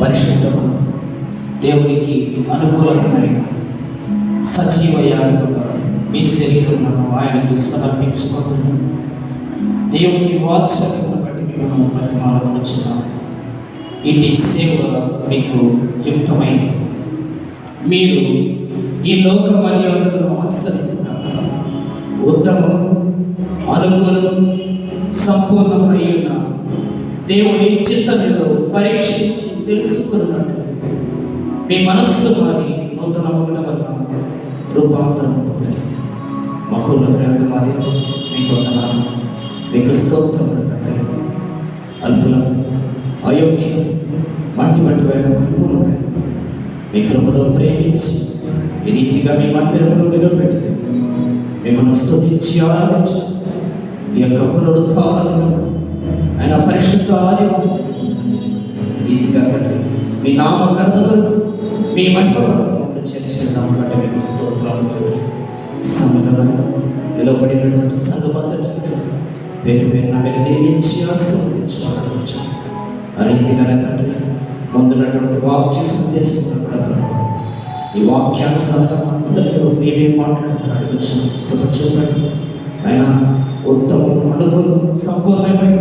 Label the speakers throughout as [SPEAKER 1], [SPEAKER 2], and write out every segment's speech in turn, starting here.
[SPEAKER 1] పరిశుద్ధము దేవునికి అనుకూలమైన సజీవ యాగముగా మీ శరీరములను ఆయనకు సమర్పించుకుంటున్నాము. దేవుని వాత్సల్యమును బట్టి మేము బతిమాలకొచ్చున్నాము. ఇటు సేవ మీకు యుక్తమైంది. మీరు ఈ లోక మర్యాదలను అనుసరించున్నారు. ఉత్తమము, అనుకూలము, సంపూర్ణమైన దేవుని చిత్తమేదో పరీక్షించి తెలుసుకున్నట్లు మీ మనస్సు మారి నూతన ఒకటి వలన రూపాంతరం పొందండి. మహోన్నతుడైన మా దేవుడు మీకు వందనాలు, మీకు స్తోత్రములు తండ్రి. అల్పులం, అయోగ్యం, మట్టి వేల మహిమలు మీ కృపలో ప్రేమించి ఈ రీతిగా మీ మందిరంలో నిలబెట్టి మిమ్మల్ని స్తుతించి ఆరాధించి ఈ యొక్క పునరుత్థాన దినమును ఆయన పరిశుద్ధ ఆదివారం రీతిగా తండ్రి మీ నామ ఘనత వరకు మీ మహిమ వరకు మమ్మల్ని చేర్చడం బట్టి మీకు స్తోత్రాలు తండ్రి. సమయంలో నిలబడినటువంటి సంఘమంతటి పేరు పేరున మీరు దీవించి ఆశీర్వదించుకోవచ్చు. ఆ రీతిగానే తండ్రి ముందున్నటువంటి వాక్య సందేశంలో కూడా ప్రభు ఈ వాక్యానుసారం అందరితో మేమే మాట్లాడమని అడగచ్చు. కృప చూపండి ఆయన. ఉత్తమము, అనుకూలం, సంపూర్ణమైన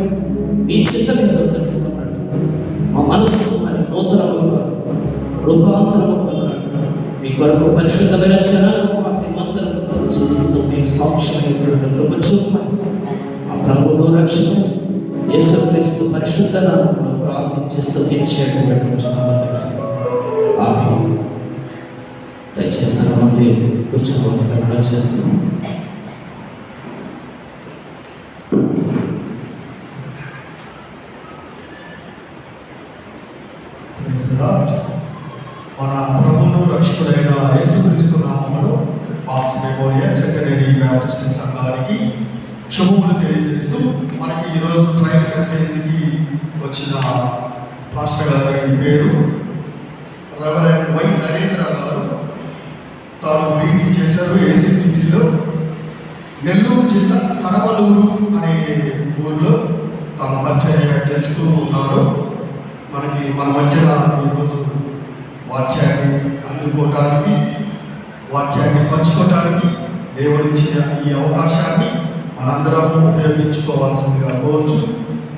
[SPEAKER 1] మీ చిత్తం ఏదో తెలుసుకున్నట్టు మా మనస్సు మరి నూతనముగా రూపాంతరము పొందినట్టు మీ కొరకు పరిశుద్ధమైన జనాలకు మేమందరం జీవిస్తూ మీకు సాక్ష్యమైనటువంటి కృప చూపమని మా ప్రభువును రక్షణ యేసుక్రీస్తు పరిశుద్ధ నామములో ప్రార్థించి స్తుతించేటువంటి ఆమె. దయచేసి సగమంది కూర్చోవలసిన చేస్తున్నాం.
[SPEAKER 2] మన ప్రభువును రక్షకుడైన యేసుక్రీస్తు నామములో పాక్స్ మెమోరియల్ సెకండరీ బ్యాప్టిస్ట్ సంఘానికి శుభములు తెలియజేస్తూ మనకి ఈరోజు ట్రైల్ మెసేజ్కి వచ్చిన పాస్టర్ గారి పేరు రెవరెండ్ వై నరేంద్ర గారు. తాను రీడింగ్ చేశారు ఏసీపీసీలో. నెల్లూరు జిల్లా కడవలూరు అనే ఊరిలో తాను పరిచయం చేస్తూ ఉన్నారు. మన మధ్యన ఈరోజు వాక్యాన్ని అందుకోవటానికి, వాక్యాన్ని పంచుకోవటానికి దేవుడిచ్చిన ఈ అవకాశాన్ని మనందరం ఉపయోగించుకోవాల్సిందిగా కోరుచు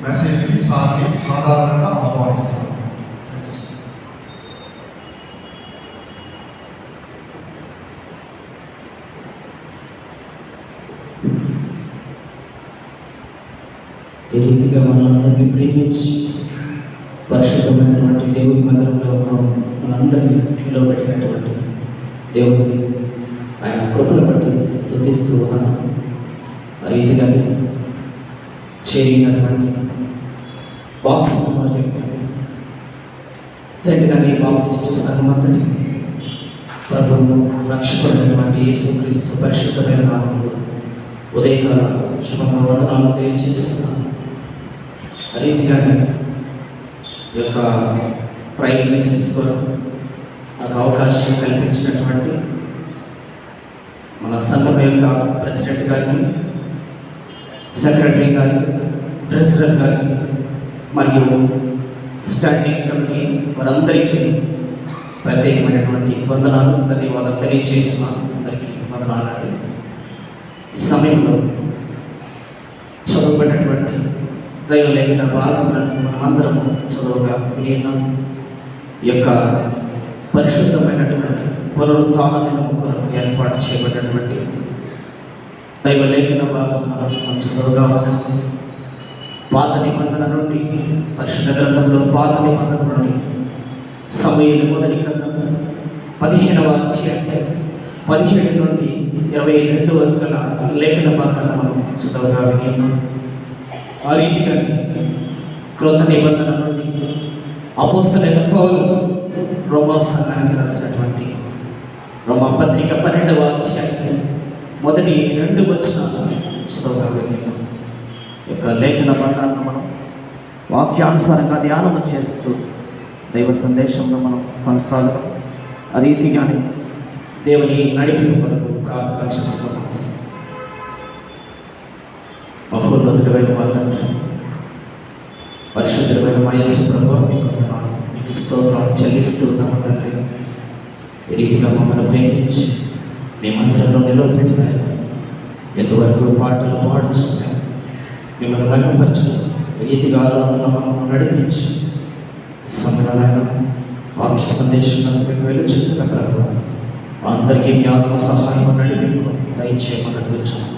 [SPEAKER 2] మెసేజ్ని సాధారణంగా ఆహ్వానిస్తాను.
[SPEAKER 1] ఈ రీతిగా మనందరినీ ప్రేమించి పరిశుద్ధమైనటువంటి దేవుని మందిరంలో మనందరినీ నిలవబెట్టినటువంటి దేవుడిని ఆయన కృపను బట్టి స్తుతిస్తూ ఉన్నాను. ఆ రీతిగానే చేరినటువంటి బాక్స్ మెమోరియల్ సెంటనరీ బాప్టిస్ట్ సంఘమంతటికి ప్రభువును రక్షకుడైనటువంటి యేసుక్రీస్తు పరిశుద్ధమైన నామములో ఉదయకాల శుభంగా వందనాలు తెలియజేస్తున్నాను. ఆ రీతిగానే ఈ యొక్క ప్రైవేట్ మెసేజ్ కొరకు నాకు అవకాశం కల్పించినటువంటి మన సంఘం యొక్క ప్రెసిడెంట్ గారికి, సెక్రటరీ గారికి, ట్రెజరర్ గారికి మరియు స్టాండింగ్ కమిటీ వారందరికీ ప్రత్యేకమైనటువంటి వందనాలు, ధన్యవాదాలు తెలియజేస్తున్నాను. అందరికీ వందనాలండి. ఈ సమయంలో చదువుకున్నటువంటి దైవలేఖన భాగములను మనమందరము చదువుగా వినిన్నాం. ఈ యొక్క పరిశుద్ధమైనటువంటి పునరుత్థాన దినము కొరకు ఏర్పాటు చేయబడినటువంటి దైవలేఖన భాగములను మనం చదువుగా ఉన్నాం. పాత నిబంధన నుండి, పరిశుద్ధ గ్రంథంలో పాత నిబంధన నుండి సమూయేలు మొదటి గ్రంథము 15వ అధ్యాయం 17 నుండి 22 వరకు గల లేఖన భాగాన్ని మనం చదువుగా వినిన్నాం. ఆ రీతిగా క్రొత్త నిబంధన నుండి అపోస్తలుడైన పౌలు రోమా సంఘానికి రాసినటువంటి రోమా పత్రిక 12వ అధ్యాయం మొదటి 2 వచనాలు చదువుగా వినిన్నాం. ఈ యొక్క లేఖన భాగాలను మనం వాక్యానుసారంగా ధ్యానం చేస్తూ దైవ సందేశంలో మనం కొనసాగుతాం. ఆ రీతిగానే దేవుని నడిపింపు కొరకు ప్రార్థన చేసుకున్నాం. మహోన్నతుడైన మా తండ్రి, పరిశుద్ధుడైన మా యేసు ప్రభువా, మీకు వందనాలు, మీకు స్తోత్రాలు చెల్లిస్తున్నాము తండ్రి. ఈ రీతిగా మమ్మల్ని ప్రేమించి మీ మందిరంలో నిలవబెట్టిన ఆయన ఎంతవరకు పాటలు పాడుచున్నాయి మిమ్మల్ని మహిమపరచు. ఈ రీతిగా ఆరాధనలో మమ్మల్ని నడిపించి సమయంలో వాక్య సందేశంలో మేము వెలుచుంటున్న ప్రభు అందరికీ మీ ఆత్మ సహాయం నడిపింపు దయచేయమని అడుగుచున్నాం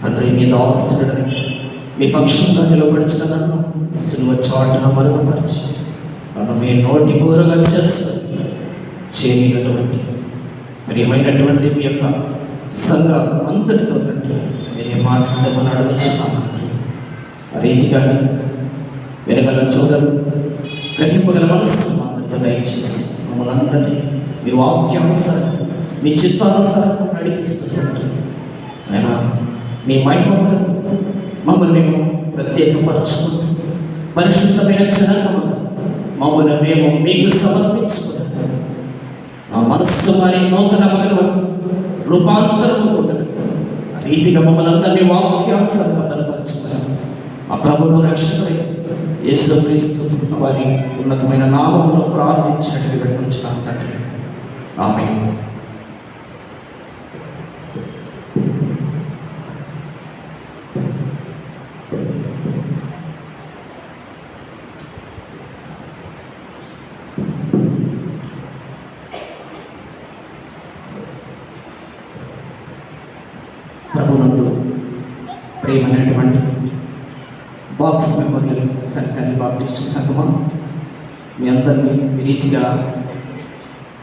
[SPEAKER 1] తండ్రి. మీ దాసుడని మీ పక్షంగా నిలబడిచిన నన్ను సిలువ చాటున మరుగుపరిచి నన్ను మీ నోటి బూరగా చేస్తూ చేయనటువంటి ప్రియమైనటువంటి మీ యొక్క సంఘం అంతటితో తండ్రి మీరే మాట్లాడమని అడుగుచున్నాను తండ్రి. ఆ రీతిగానే వెనగల చూడలు గ్రహింపగల మనస్సు అందరితో దయచేసి మమ్మల్ని అందరినీ మీ వాక్యానుసారం మీ చిత్తానుసారం నడిపిస్తుంది ఆయన. మీ మహిమ కొరకు మమ్మల్ని మేము ప్రత్యేకపరచుకుంటూ పరిశుద్ధమైన జనాంగముగా మమ్మల్ని మేము మీకు సమర్పించుకుంటాం. మా మనస్సు వారి నూతన మగల రూపాంతరము పొందడం ఆ రీతిగా మమ్మల్ని అందరినీ వాక్యానుసారంగా బలపరచుకున్నాం. మా ప్రభువును రక్షకుడై యేసుక్రీస్తు వారి ఉన్నతమైన నామములో ప్రార్థించినట్టు పెట్టుకుంటున్నాం తండ్రి. ఆమేన్. ప్రభునందు ప్రియమైనటువంటి బాక్స్ మెమోరియల్ సెంటరీ బాప్టిస్ట్ సంగమం మీ అందరినీ ఈ రీతిగా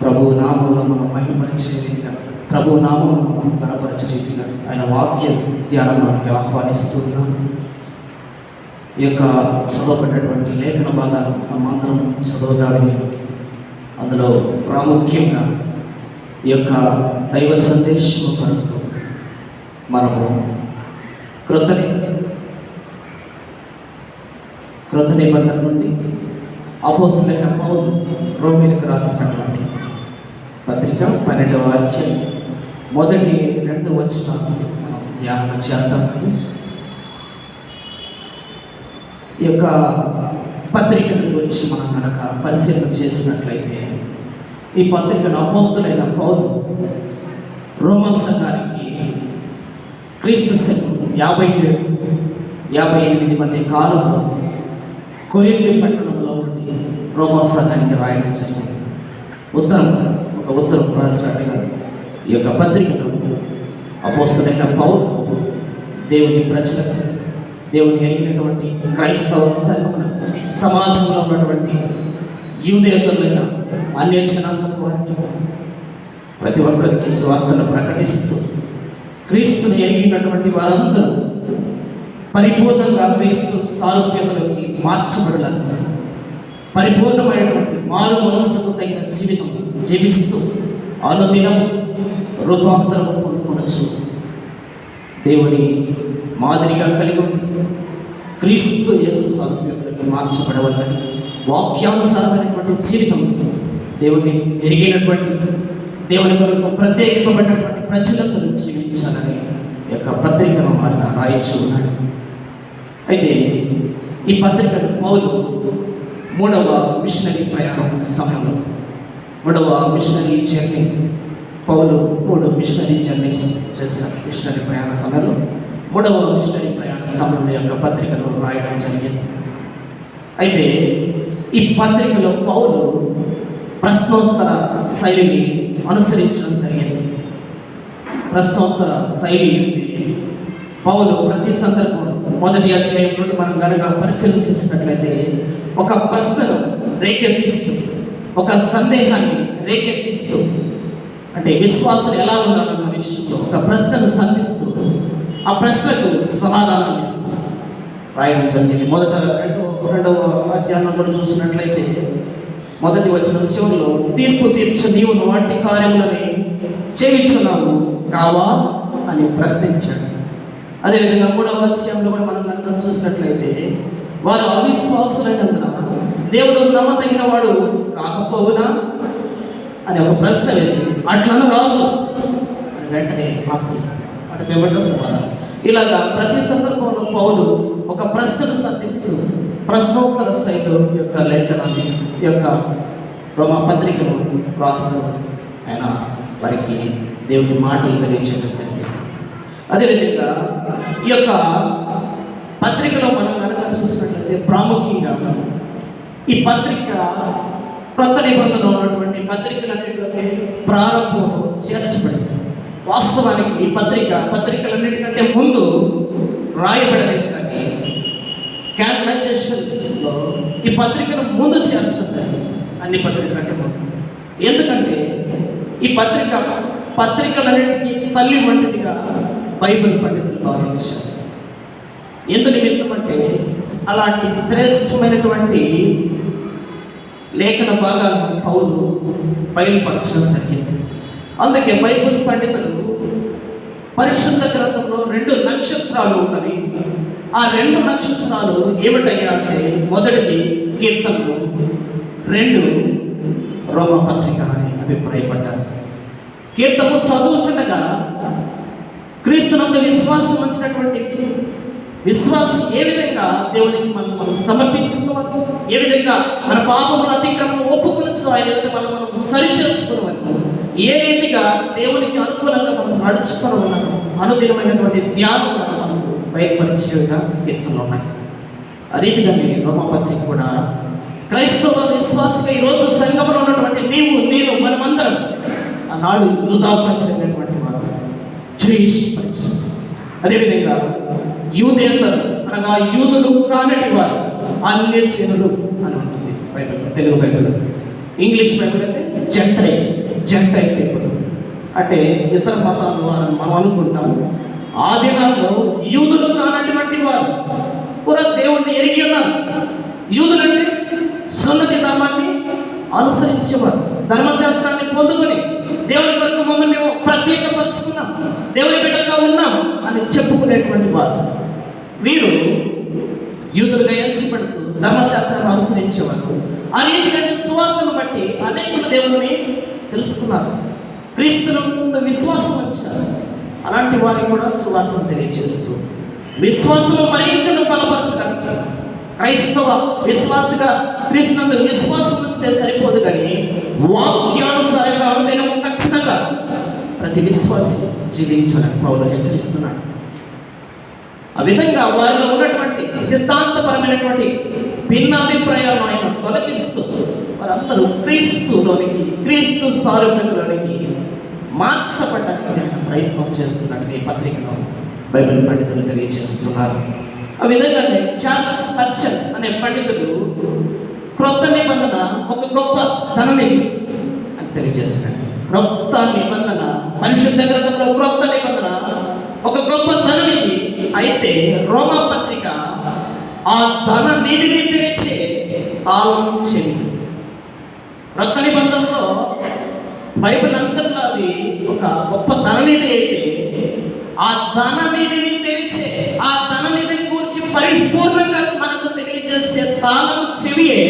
[SPEAKER 1] ప్రభు నామంలో మనం మహిమపరిచే రీతిగా ప్రభు నామంలో మనం బలపరిచే రీతిగా ఆయన వాక్య ధ్యానంలోనికి ఆహ్వానిస్తున్నాను. ఈ యొక్క చదవబడినటువంటి లేఖన భాగాలు మనమందరం చదవగా విని అందులో ప్రాముఖ్యంగా ఈ యొక్క దైవ సందేశం కొరకు మనము క్రొత్త నిబంధన నుండి అపోస్తలుడైన పౌలు రోమీయులకు రాసినటువంటి పత్రిక 12వ అధ్యాయం మొదటి 2 వచనాలు మనం ధ్యానం చేద్దామండి. ఈ యొక్క పత్రికను గురించి మనం కనుక పరిశీలన చేసినట్లయితే ఈ పత్రికను అపోస్తలుడైన పౌలు రోమా సంఘానికి క్రీస్తు శకం 57-58 మధ్య కాలంలో కొరింథీ పట్టణంలో ఉండి రోమా సంఘానికి రాయడం జరిగింది. ఉత్తరం రాసినట్టుగా ఈ యొక్క పత్రికను అపోస్తలుడైన పౌలు దేవుని ప్రజలకు, దేవుని ఎరిగినటువంటి క్రైస్తవ సంఘములకు, సమాజంలో ఉన్నటువంటి యూదేతరులైన అన్య జనాంగం వారికి ప్రతి ఒక్కరికి స్వార్థను ప్రకటిస్తూ క్రీస్తుని ఎరిగినటువంటి వారందరూ పరిపూర్ణంగా క్రీస్తు సారూప్యతలోకి మార్చబడాలని పరిపూర్ణమైనటువంటి మారు మనస్సుకు తగిన జీవితం జీవిస్తూ అనుదినం రూపాంతరం పొందుకొనొచ్చు దేవుని మాదిరిగా కలిగి ఉండి క్రీస్తు యేసు సారూప్యతలోకి మార్చబడవాలని వాక్యానుసారమైనటువంటి జీవితం దేవుని ఎరిగినటువంటి దేవుని కొరకు ప్రత్యేకింపబడినటువంటి ప్రజలందరూ జీవించాలని యొక్క పత్రికను ఆయన రాయచ్చు ఉన్నాడు. అయితే ఈ పత్రికను పౌలు 3వ మిషనరీ ప్రయాణం సమయంలో 3వ మిషనరీ జర్నీ పౌలు 3 మిషనరీ జర్నీస్ చేశారు. మిషనరీ ప్రయాణ సమయంలో 3వ మిషనరీ ప్రయాణ సమయంలో యొక్క పత్రికను రాయడం జరిగింది. అయితే ఈ పత్రికలో పౌలు ప్రశ్నోత్తర శైలిని అనుసరించడం జరిగింది. ప్రశ్నోత్తర శైలి అంటే పౌలు ప్రతి సందర్భంలో మొదటి అధ్యాయం నుండి మనం కనుక పరిశీలన చేసినట్లయితే ఒక ప్రశ్నను రేకెత్తిస్తూ, ఒక సందేహాన్ని రేకెత్తిస్తూ, అంటే విశ్వాసులు ఎలా ఉండాలన్న విషయంలో ఒక ప్రశ్నను సంధిస్తూ ఆ ప్రశ్నకు సమాధానం ఇస్తూ రాయడం జరిగింది. రెండవ అధ్యాయంలో కూడా చూసినట్లయితే మొదటి వచనం చివరిలో తీర్పు తీర్చు నీవును వాటి కార్యములని చేయించున్నావు కావా అని ప్రశ్నించాడు. అదేవిధంగా 3వ అధ్యాయంలో కూడా మనం కనుక చూసినట్లయితే వారు అవిశ్వాసులైనందున దేవుడు నమ్మదగిన వాడు కాకపోవునా అని ఒక ప్రశ్న వేసి అట్లను రాదు అని వెంటనే ఆశిస్తాడు. అంటే ఏమంటో సమాధానం. ఇలాగా ప్రతి సందర్భంలో పౌలు ఒక ప్రశ్నను సంధిస్తూ ప్రశ్నోత్తర శైలి యొక్క లేఖనాన్ని ఈ యొక్క రోమా పత్రికను రాస్తూ ఆయన వారికి దేవుని మాటలు తెలియజేయడం జరిగింది. అదేవిధంగా ఈ యొక్క పత్రికలో మనం కనుక చూసినట్లయితే ప్రాముఖ్యంగా ఈ పత్రిక క్రొత్త నిబంధనలో ఉన్నటువంటి పత్రికలన్నింటిలోకి ప్రారంభంలో చేర్చబడింది. వాస్తవానికి ఈ పత్రికలన్నింటికంటే ముందు రాయబడలేదు, కానీ క్యాననైజేషన్లో ఈ పత్రికను ముందు చేర్చడం జరిగింది అన్ని పత్రికలంటే ముందు. ఎందుకంటే ఈ పత్రికలన్నింటికి తల్లి వంటిదిగా బైబిల్ పండితులు భావించారు. ఎందు నిమిత్తం అంటే అలాంటి శ్రేష్టమైనటువంటి లేఖన భాగాలను పౌలు బయలుపరచడం జరిగింది. అందుకే బైబిల్ పండితులు పరిశుద్ధ గ్రంథంలో 2 నక్షత్రాలు ఉన్నవి. ఆ 2 నక్షత్రాలు ఏమిటయ్యా అంటే, మొదటిది కీర్తనలు, 2 రోమా పత్రిక అని అభిప్రాయపడ్డారు. కీర్తనలు చదువుతుండగా క్రీస్తునందు విశ్వాసం ఉంచినటువంటి విశ్వాసం ఏ విధంగా దేవునికి మనం సమర్పించుకోవాలి, ఏ విధంగా మన పాపముల అతిక్రమం ఒప్పుకొనొచ్చు, ఆయన ఎదుట మనం సరిచేసుకోవాలి, ఏ రీతిగా దేవునికి అనుకూలంగా మనం నడుచుకోవాలను అనుదినమైనటువంటి ధ్యానం మనకు బయలుపరిచేవిగా కీర్తనలు ఉన్నాయి. ఆ రీతిగానే రోమపత్రిక కూడా క్రైస్తవ విశ్వాసంగా ఈరోజు సంఘంలో ఉన్నటువంటి నీవు నేను మనమందరం ఆనాడు యూదాపరిచినటువంటి వారు, జూయిష్ పరిచయం, అదేవిధంగా యూదేతరు అనగా యూదులు కానటి వారు, అన్యజనులు అని ఉంటుంది Bible, Telugu Bible. English Bible అయితే జెంటైల్ పీపుల్ అంటే ఇతర మతాల వారు మనం అనుకుంటాము. ఆ దినాల్లో యూదులు కానటువంటి వారు కూడా దేవుణ్ణి ఎరిగి ఉన్నారు. యూదులంటే సున్నతి ధర్మాన్ని అనుసరించేవారు, ధర్మశాస్త్రాన్ని పొందుకొని దేవుని కొరకు మమ్మల్ని మేము ప్రత్యేకపరుచుకున్నాం, దేవుని బిడ్డగా ఉన్నాం అని చెప్పుకునేటువంటి వారు. వీరు యూదులుగా ఎంచబడుతూ ధర్మశాస్త్రాన్ని అనుసరించేవారు. ఆ రీతిగా సువార్తను బట్టి అనేకులు దేవుని తెలుసుకున్నారు, క్రీస్తుల ముందు విశ్వాసం వచ్చారు. అలాంటి వారికి కూడా సువార్తను తెలియజేస్తూ విశ్వాసంలో మరింతను బలపరచడానికి క్రైస్తవ విశ్వాసగా క్రీస్తునందు విశ్వాసం ఉంచితే సరిపోదు, కానీ వాక్యానుసారంగా అనుదినము ఖచ్చితంగా ప్రతి విశ్వాసి జీవించాలని పౌలు హెచ్చరిస్తున్నాడు. ఆ విధంగా వారిలో ఉన్నటువంటి సిద్ధాంతపరమైనటువంటి భిన్నాభిప్రాయాలను ఆయన తొలగిస్తూ వారందరూ క్రీస్తు సారూప్యతలోనికి మార్చబడడానికి ఆయన ప్రయత్నం చేస్తున్నట్టు ఈ పత్రికను బైబిల్ పండితులు తెలియజేస్తున్నారు. ఆ విధంగానే చార్లెస్ స్పర్జన్ అనే పండితుడు క్రొత్త నిబంధన ఒక గొప్ప ధననిధి అని తెలియజేస్తున్నాడు. క్రొత్త నిబంధన, పరిశుద్ధ గ్రంథంలో క్రొత్త నిబంధన ఒక గొప్ప ధననిధి అయితే రోమా పత్రిక ఆ ధననిధిని తెరిచే తాళం చెవి. క్రొత్త నిబంధనలో బైబిల్ అంతట్లో అది ఒక గొప్ప ధననిధి అయితే ఆ ధననిధిని తెరిచే, ఆ ధననిధిని గురించి పరిపూర్ణంగా మనకు తెలియజేసే తాళం చెవియే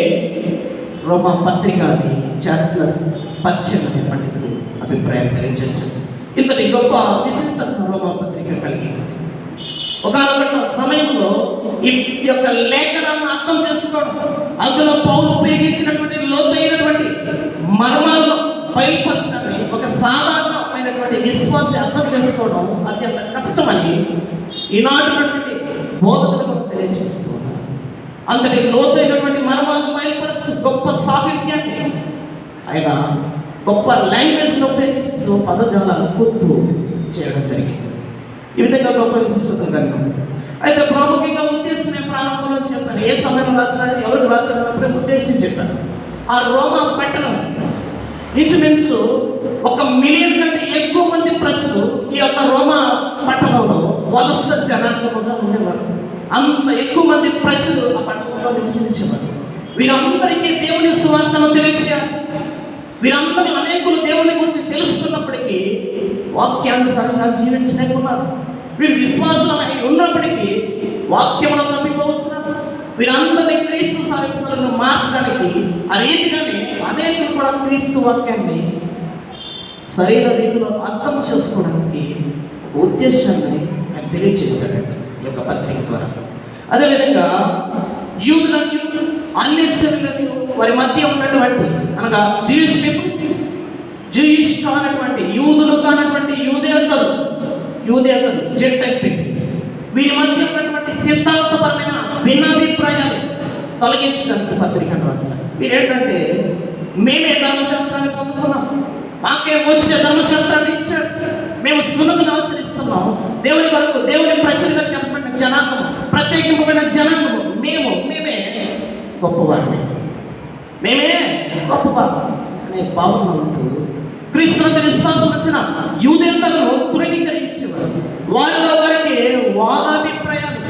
[SPEAKER 1] రోమా పత్రిక అని చార్లెస్ స్పర్జన్ అనే పండితులు అభిప్రాయం తెలియజేశారు. ఇంతటి గొప్ప విశిష్టతను రోమా పత్రిక కలిగి ఉంది. ఒకనొక సమయంలో ఈ యొక్క లేఖనాన్ని అర్థం చేసుకోవడం, అందులో పౌలు ఉపయోగించినటువంటి లోతైనటువంటి మర్మాలను బయలుపరచాలని ఒక సాధారణమైనటువంటి విశ్వాసం అర్థం చేసుకోవడం అత్యంత కష్టమని ఈనాటినటువంటి బోధకులు మనకు తెలియజేస్తున్నారు. అంతటి లోతైనటువంటి మర్మాలను బయలుపరచు గొప్ప సాహిత్యాన్ని ఆయన గొప్ప లాంగ్వేజ్ను ఉపయోగిస్తూ పదజాలాలు కూర్పు చేయడం జరిగింది. ఈ విధంగా గొప్ప విశిష్టత కలిగి ఉంది. అయితే ప్రాముఖ్యంగా ఉద్దేశం నేను ప్రారంభంలో చెప్పాను, ఏ సమయంలో రాసాను, ఎవరికి రాసినప్పుడే ఉద్దేశం చెప్పాను. ఆ రోమా పట్టణం ఇంచుమించు 1 మిలియన్ కంటే ఎక్కువ మంది ప్రజలు ఈ యొక్క రోమా పట్టణంలో వలస జనాంగముగా ఉండేవారు. అంత ఎక్కువ మంది ప్రజలు ఆ పట్టణంలో నివసించేవారు. వీరందరికీ దేవుని సువార్తను తెలియజేయాలి. వీరందరూ అనేకులు దేవుని గురించి తెలుసుకున్నప్పటికీ వాక్యానుసారంగా జీవించలేకున్నారు. వీరు విశ్వాసాలు ఉన్నప్పటికీ వాక్యములో తప్పిపోవచ్చున్నారు. వీరందరినీ క్రీస్తు సారూప్యతలను మార్చడానికి ఆ రీతిగానే అనేకులు కూడా క్రీస్తు వాక్యాన్ని సరైన రీతిలో అర్థం చేసుకోవడానికి ఒక ఉద్దేశాన్ని ఆయన తెలియజేశాడండి ఈ యొక్క పత్రిక ద్వారా. అదేవిధంగా యూదులని అన్యజనులని వారి మధ్య ఉన్నటువంటి అనగా జూయిష్ పీపుల్, జూయిష్ కానటువంటి యూదులు కానటువంటి యూదేతరులు జెంటైల్ పీపుల్, వీరి మధ్య ఉన్నటువంటి సిద్ధాంతపరమైన భిన్నాభిప్రాయాలు తొలగించడానికి పత్రికను రాశారు. వీరేంటంటే మేమే ధర్మశాస్త్రాన్ని పొందుకున్నాం, మాకే మోషే ధర్మశాస్త్రాన్ని ఇచ్చాడు, మేము సున్నతిని ఆచరిస్తున్నాం, దేవుని వరకు దేవుని ప్రజలుగా చెప్పబడిన జనాంగము, ప్రత్యేకింపబడిన జనాంగము, మేమే గొప్పవారిని, మేమే గొప్పవారు అనే భావన ఉంటూ క్రీస్తునందు విశ్వాసం వచ్చిన యూదేతరులను తృణీకరించేవారు. వారిలో వారికి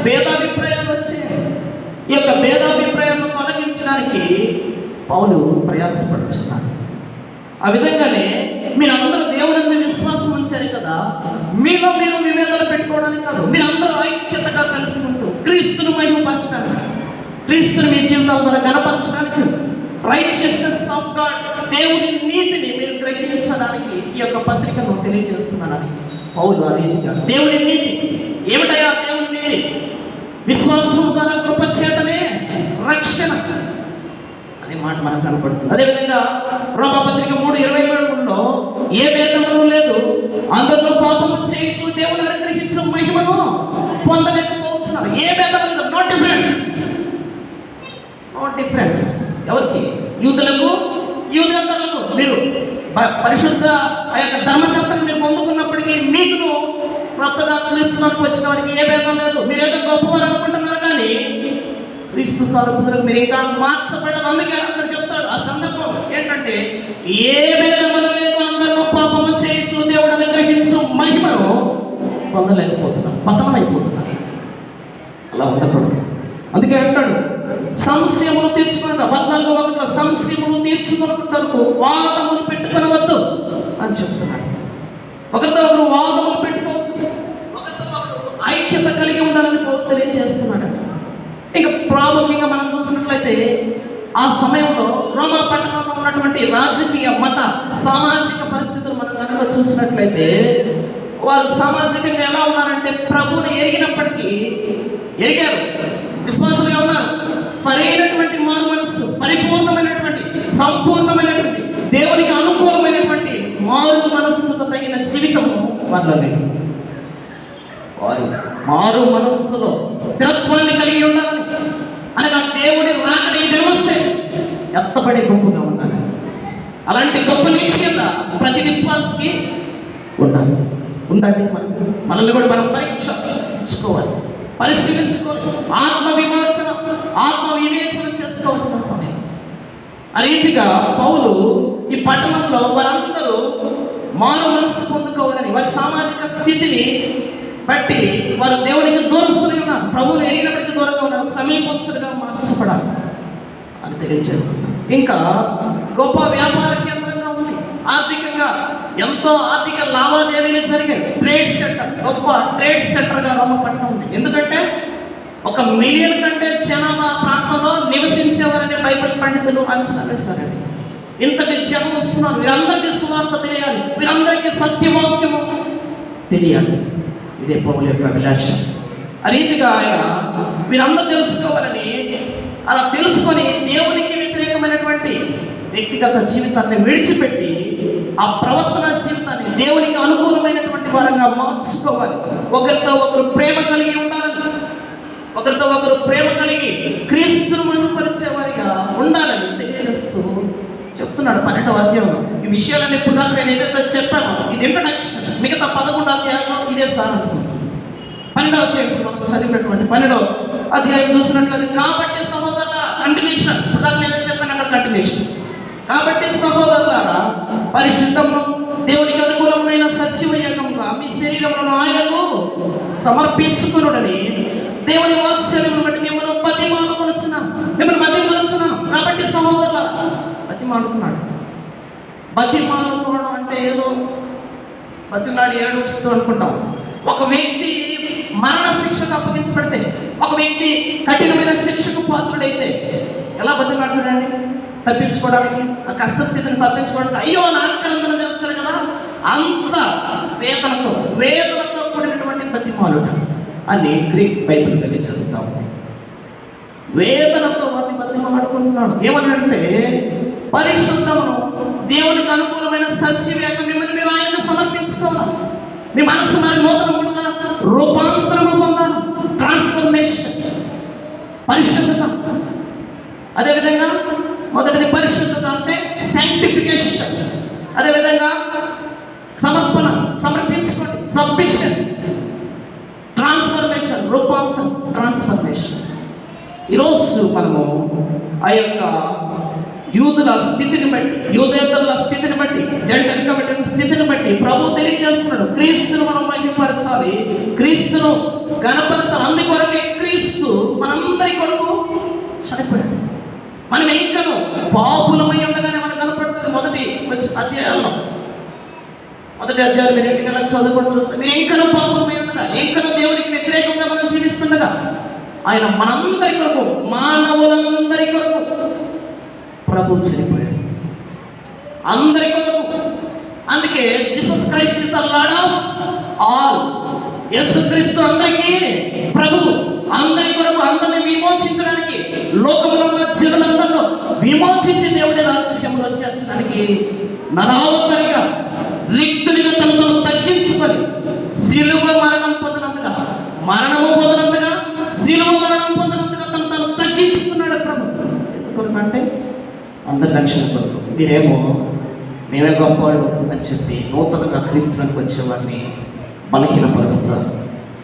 [SPEAKER 1] భేదాభిప్రాయాలు వచ్చాయి. ఈ యొక్క భేదాభిప్రాయాలను తొలగించడానికి పౌలు ప్రయాసపడుతున్నారు. ఆ విధంగానే మీరందరూ దేవునందు విశ్వాసం ఉంచారు కదా, మీలో మీరు విభేదాలు పెట్టుకోవడానికి కాదు, మీరందరూ ఐక్యతగా కలిసి ఉంటూ క్రీస్తును మహిమపరచడానికి, క్రీస్తుని మీ జీవితాల ద్వారా కనపరచడానికి, రైచియస్నెస్ ఆఫ్ గాడ్, దేవుని నీతిని మీరు గ్రహించడానికి ఈ యొక్క పత్రికను తెలియజేస్తున్నానని పౌలు ఆ రీతిగా దేవుని నీతి ఏమిటయా? దేవుని నీతి విశ్వాసం ద్వారా కృపచేతనే రక్షణ అనే మాట మనకు కనపడుతుంది. అదేవిధంగా రోమాపత్రిక 3:23లో ఏ భేదమును లేదు, అందరిలో పాపము చేయొచ్చు, దేవుని అనుగ్రహించు మహిమను పొందలేకపోతున్నారు. ఏ భేదము లేదు, నో డిఫరెన్స్. ఎవరికి? యూదులకు, యూదేతరులకు. మీరు పరిశుద్ధ ఆ యొక్క ధర్మశాస్త్రాన్ని మీరు పొందుకున్నప్పటికీ మీకు క్రొత్తగా క్రీస్తులకు వచ్చిన వారికి ఏ భేదం లేదు. మీరేదో గొప్పవారు అనుకుంటున్నారు, కానీ క్రీస్తు స్వరూపులకు మీరు ఇంకా మార్చబడదు. అందుకే అక్కడ చెప్తాడు ఆ సందర్భం ఏంటంటే, ఏ భేదములు లేదు, అందరూ పాపము చేయొచ్చు, దేవుడు అనుగ్రహించు మహిమను పొందలేకపోతున్నారు, పతనం అయిపోతున్నారు. అలా ఉండకూడదు. అందుకే అంటాడు సంశయములు తీర్చుకున్న 14:1 సంశయములు తీర్చుకున్నట్టు వాదములు పెట్టుకునవద్దు అని చెప్తున్నాడు. ఒకరితో ఒకరు వాదములు పెట్టుకోవద్దు, ఒకరితో ఒకరు ఐక్యత కలిగి ఉండాలని తెలియజేస్తున్నాడు. ఇక ప్రాముఖ్యంగా మనం చూసినట్లయితే ఆ సమయంలో రోమా పట్టణంలో ఉన్నటువంటి రాజకీయ, మత, సామాజిక పరిస్థితులు మనం కనుక చూసినట్లయితే వారు సామాజికంగా ఎలా ఉన్నారంటే ప్రభువుని ఎరిగారు, విశ్వాసులుగా ఉన్నారు. సరైనటువంటి మారు మనస్సు, పరిపూర్ణమైనటువంటి, సంపూర్ణమైనటువంటి, దేవునికి అనుకూలమైనటువంటి మారు మనస్సుకు తగిన జీవితం వారిలో లేదు. వారు మారు మనస్సులో స్థిరత్వాన్ని కలిగి ఉండాలని, అనగా దేవుడి రాకడ ఈ దినం వస్తే ఎత్తబడే గుంపుగా ఉండాలి. అలాంటి గొప్ప నిశ్చయత ప్రతి విశ్వాసకి ఉండాలి. మనల్ని కూడా మనం పరీక్షించుకోవాలి, పరిశీలించుకోవాలి, ఆత్మ వివేచన చేసుకోవాల్సిన సమయం. ఆ రీతిగా పౌలు ఈ పట్టణంలో వారందరూ మారు మనసు పొందుకోవాలని, వారి సామాజిక స్థితిని బట్టి వారు దేవునికి దూరస్తులు ఉన్నారు, ప్రభువుని ఎరిగినప్పటికీ దూరంగా ఉన్నారు, సమీపస్తులుగా మార్చబడాలి అని తెలియజేస్తున్నారు. ఇంకా గొప్ప వ్యాపార కేంద్రంగా ఉంది, ఆర్థికంగా ఎంతో ఆర్థిక లావాదేవీలు జరిగాయి. గొప్ప ట్రేడ్ సెంటర్గా రోమపట్నం ఉంది. ఎందుకంటే 1 మిలియన్ కంటే జనాభా ప్రాంతంలో నివసించేవారని బైబిల్ పండితులు అంచనా వేశారండి. ఇంతటి జనం వస్తున్నారు, వీరందరికీ సువార్త తెలియాలి, వీరందరికీ సత్యవాక్యము తెలియాలి. ఇదే పౌలు యొక్క అభిలాష. ఆ రీతిగా ఆయన వీరందరూ తెలుసుకోవాలని, అలా తెలుసుకొని దేవునికి వ్యతిరేకమైనటువంటి వ్యక్తిగత జీవితాన్ని విడిచిపెట్టి ఆ ప్రవర్తన జీవితాన్ని దేవునికి అనుకూలమైనటువంటి వారంగా మార్చుకోవాలి. ఒకరితో ఒకరు ప్రేమ కలిగి ఉండాలని, ఒకరితో ఒకరు ప్రేమ కలిగి క్రీస్తును మహిమపరిచే వారిగా ఉండాలని తెలియజేస్తూ చెప్తున్నాడు 12వ అధ్యాయంలో. ఈ విషయాలన్నీ ఇప్పుడు దాకా నేను ఏదైతే చెప్పానో ఇది ఇంట్రడక్షన్. మిగతా 11వ అధ్యాయంలో ఇదే సారాంశం. 12వ అధ్యాయం ఇప్పుడు మనం చదివినటువంటి 12వ అధ్యాయం చూసినట్లయితే, కాబట్టి సహోదరుల కంటిన్యూషన్. ఇప్పుడు దాకా నేను చెప్పాను అక్కడ కంటిన్యూషన్. కాబట్టి సహోదరులారా, పరిశుద్ధమును దేవునికి అనుకూలమైన సజీవయాగముగా మీ శరీరములను ఆయనకు సమర్పించుకునుడని దేవుని వాత్సల్యమును బట్టి మిమ్మల్ని బతిమాలుకొనుచున్నాను. కాబట్టి సహోదరులారా, బతిమాలుకోవడం అంటే ఏదో బతిలాడి ఏడుస్తూ అనుకుంటాం. ఒక వ్యక్తి మరణ శిక్షకు అప్పగించబడితే, ఒక వ్యక్తి కఠినమైన శిక్షకు పాత్రుడైతే ఎలా బతిలాడుతాడండి? తప్పించుకోవడానికి, ఆ కష్టస్థితిని తప్పించుకోవడానికి అయ్యో నాకరందన చేస్తారు కదా, అంత వేదనతో కూడినటువంటి బతిమాలుట అని గ్రీక్ బైబిల్ తెలియజేస్తా ఉంది. వేదనతో వారిని బతిమాడుకుంటున్నాడు. ఏమనంటే పరిశుద్ధమును దేవునికి అనుకూలమైన సజీవేక మిమ్మల్ని మీరు ఆయనకు సమర్పించుకోవాలి. మీ మనసు మరి నూతన రూపాంతరము పొందాలి. ట్రాన్స్ఫర్మేషన్, పరిశుద్ధత. అదేవిధంగా మొదటిది పరిశుద్ధత అంటే శాంక్టిఫికేషన్. అదేవిధంగా సమర్పణ, సమర్పించుకోండి, సబ్మిషన్, ట్రాన్స్ఫర్మేషన్, రూపాంతరం, ట్రాన్స్ఫర్మేషన్. ఈరోజు మనము ఆ యొక్క యూదుల స్థితిని బట్టి, యూదేతరుల స్థితిని బట్టి, జంటలు కమిటీ స్థితిని బట్టి ప్రభు తెలియజేస్తున్నాడు, క్రీస్తును మనం మహిమపరచాలి, క్రీస్తును గణపరచాలి. అందుకొరకే క్రీస్తు మనందరి కొరకు చనిపోయాడు. మనం ఇంకను పాపులమై ఉండగానే మనకు కనపడుతుంది. మొదటి అధ్యాయంలో, మొదటి అధ్యాయం మీరు ఇంటికి చదువుకొని చూస్తే, మీరు ఇంకను పాపులమై ఉండగా, ఇంకను దేవునికి వ్యతిరేకంగా మనం జీవిస్తుండగా ఆయన మనందరి కొరకు, మానవులందరి కొరకు ప్రభు చనిపోయాడు, అందరి కొరకు. అందుకే Jesus Christ is the lord of all. యేసుక్రీస్తు అందరికీ ప్రభు, అందరి కొరకు, అందరిని విమోచించడానికి, లోకంలో ఉన్న జీవులందరిలో విమోచించి దేవుని రాజ్యంలో చేర్చడానికి నరావతరిగా, రిక్తునిగా తను తగ్గించుకొని సిలువ మరణం పొందినందుగా, మరణము పొందినందుగా, సిలువ మరణం పొందినందుగా తను తగ్గించుకున్నాడు ప్రభు. ఎందుకంటే అందరి రక్షణ కొరకు. మీరేమో మేమే గొప్పవాళ్ళు అని చెప్పి నూతనంగా క్రీస్తునికి వచ్చేవారిని బలహీనపరుస్తారు.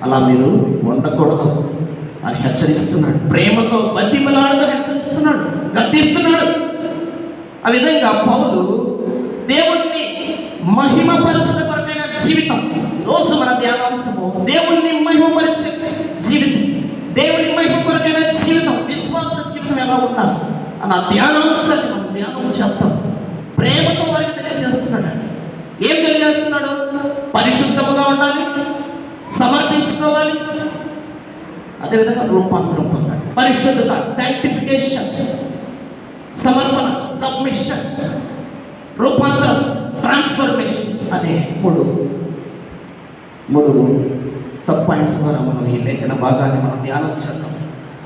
[SPEAKER 1] అలా మీరు ఉండకూడదు అని హెచ్చరిస్తున్నాడు. ప్రేమతో బతిమలాడుతూ హెచ్చరిస్తున్నాడు, గద్దిస్తున్నాడు. ఆ విధంగా పౌలు దేవుణ్ణి మహిమపరచడం కొరకైన జీవితం. ఈరోజు మన ధ్యానాంశము దేవుణ్ణి మహిమపరిచే జీవితం, దేవుని మహిమ కొరకైన జీవితం, విశ్వాస జీవితం ఎలా ఉండాలి అన్న ధ్యానాంశాన్ని మనం ధ్యానం చేద్దాం. ప్రేమతో వారికి తెలియజేస్తున్నాడు. ఏం తెలియజేస్తున్నాడు? పరిశుద్ధముగా ఉండాలి, సమర్పించుకోవాలి, అదేవిధంగా రూపాంతరం పొందాలి. పరిశుద్ధత, శాంక్టిఫికేషన్, సమర్పణ, సబ్మిషన్, రూపాంతరం, ట్రాన్స్ఫర్మేషన్ అనే మూడు సబ్ పాయింట్స్ ద్వారా మనం ఈ లేఖన భాగాన్ని మనం ధ్యానం చేద్దాం.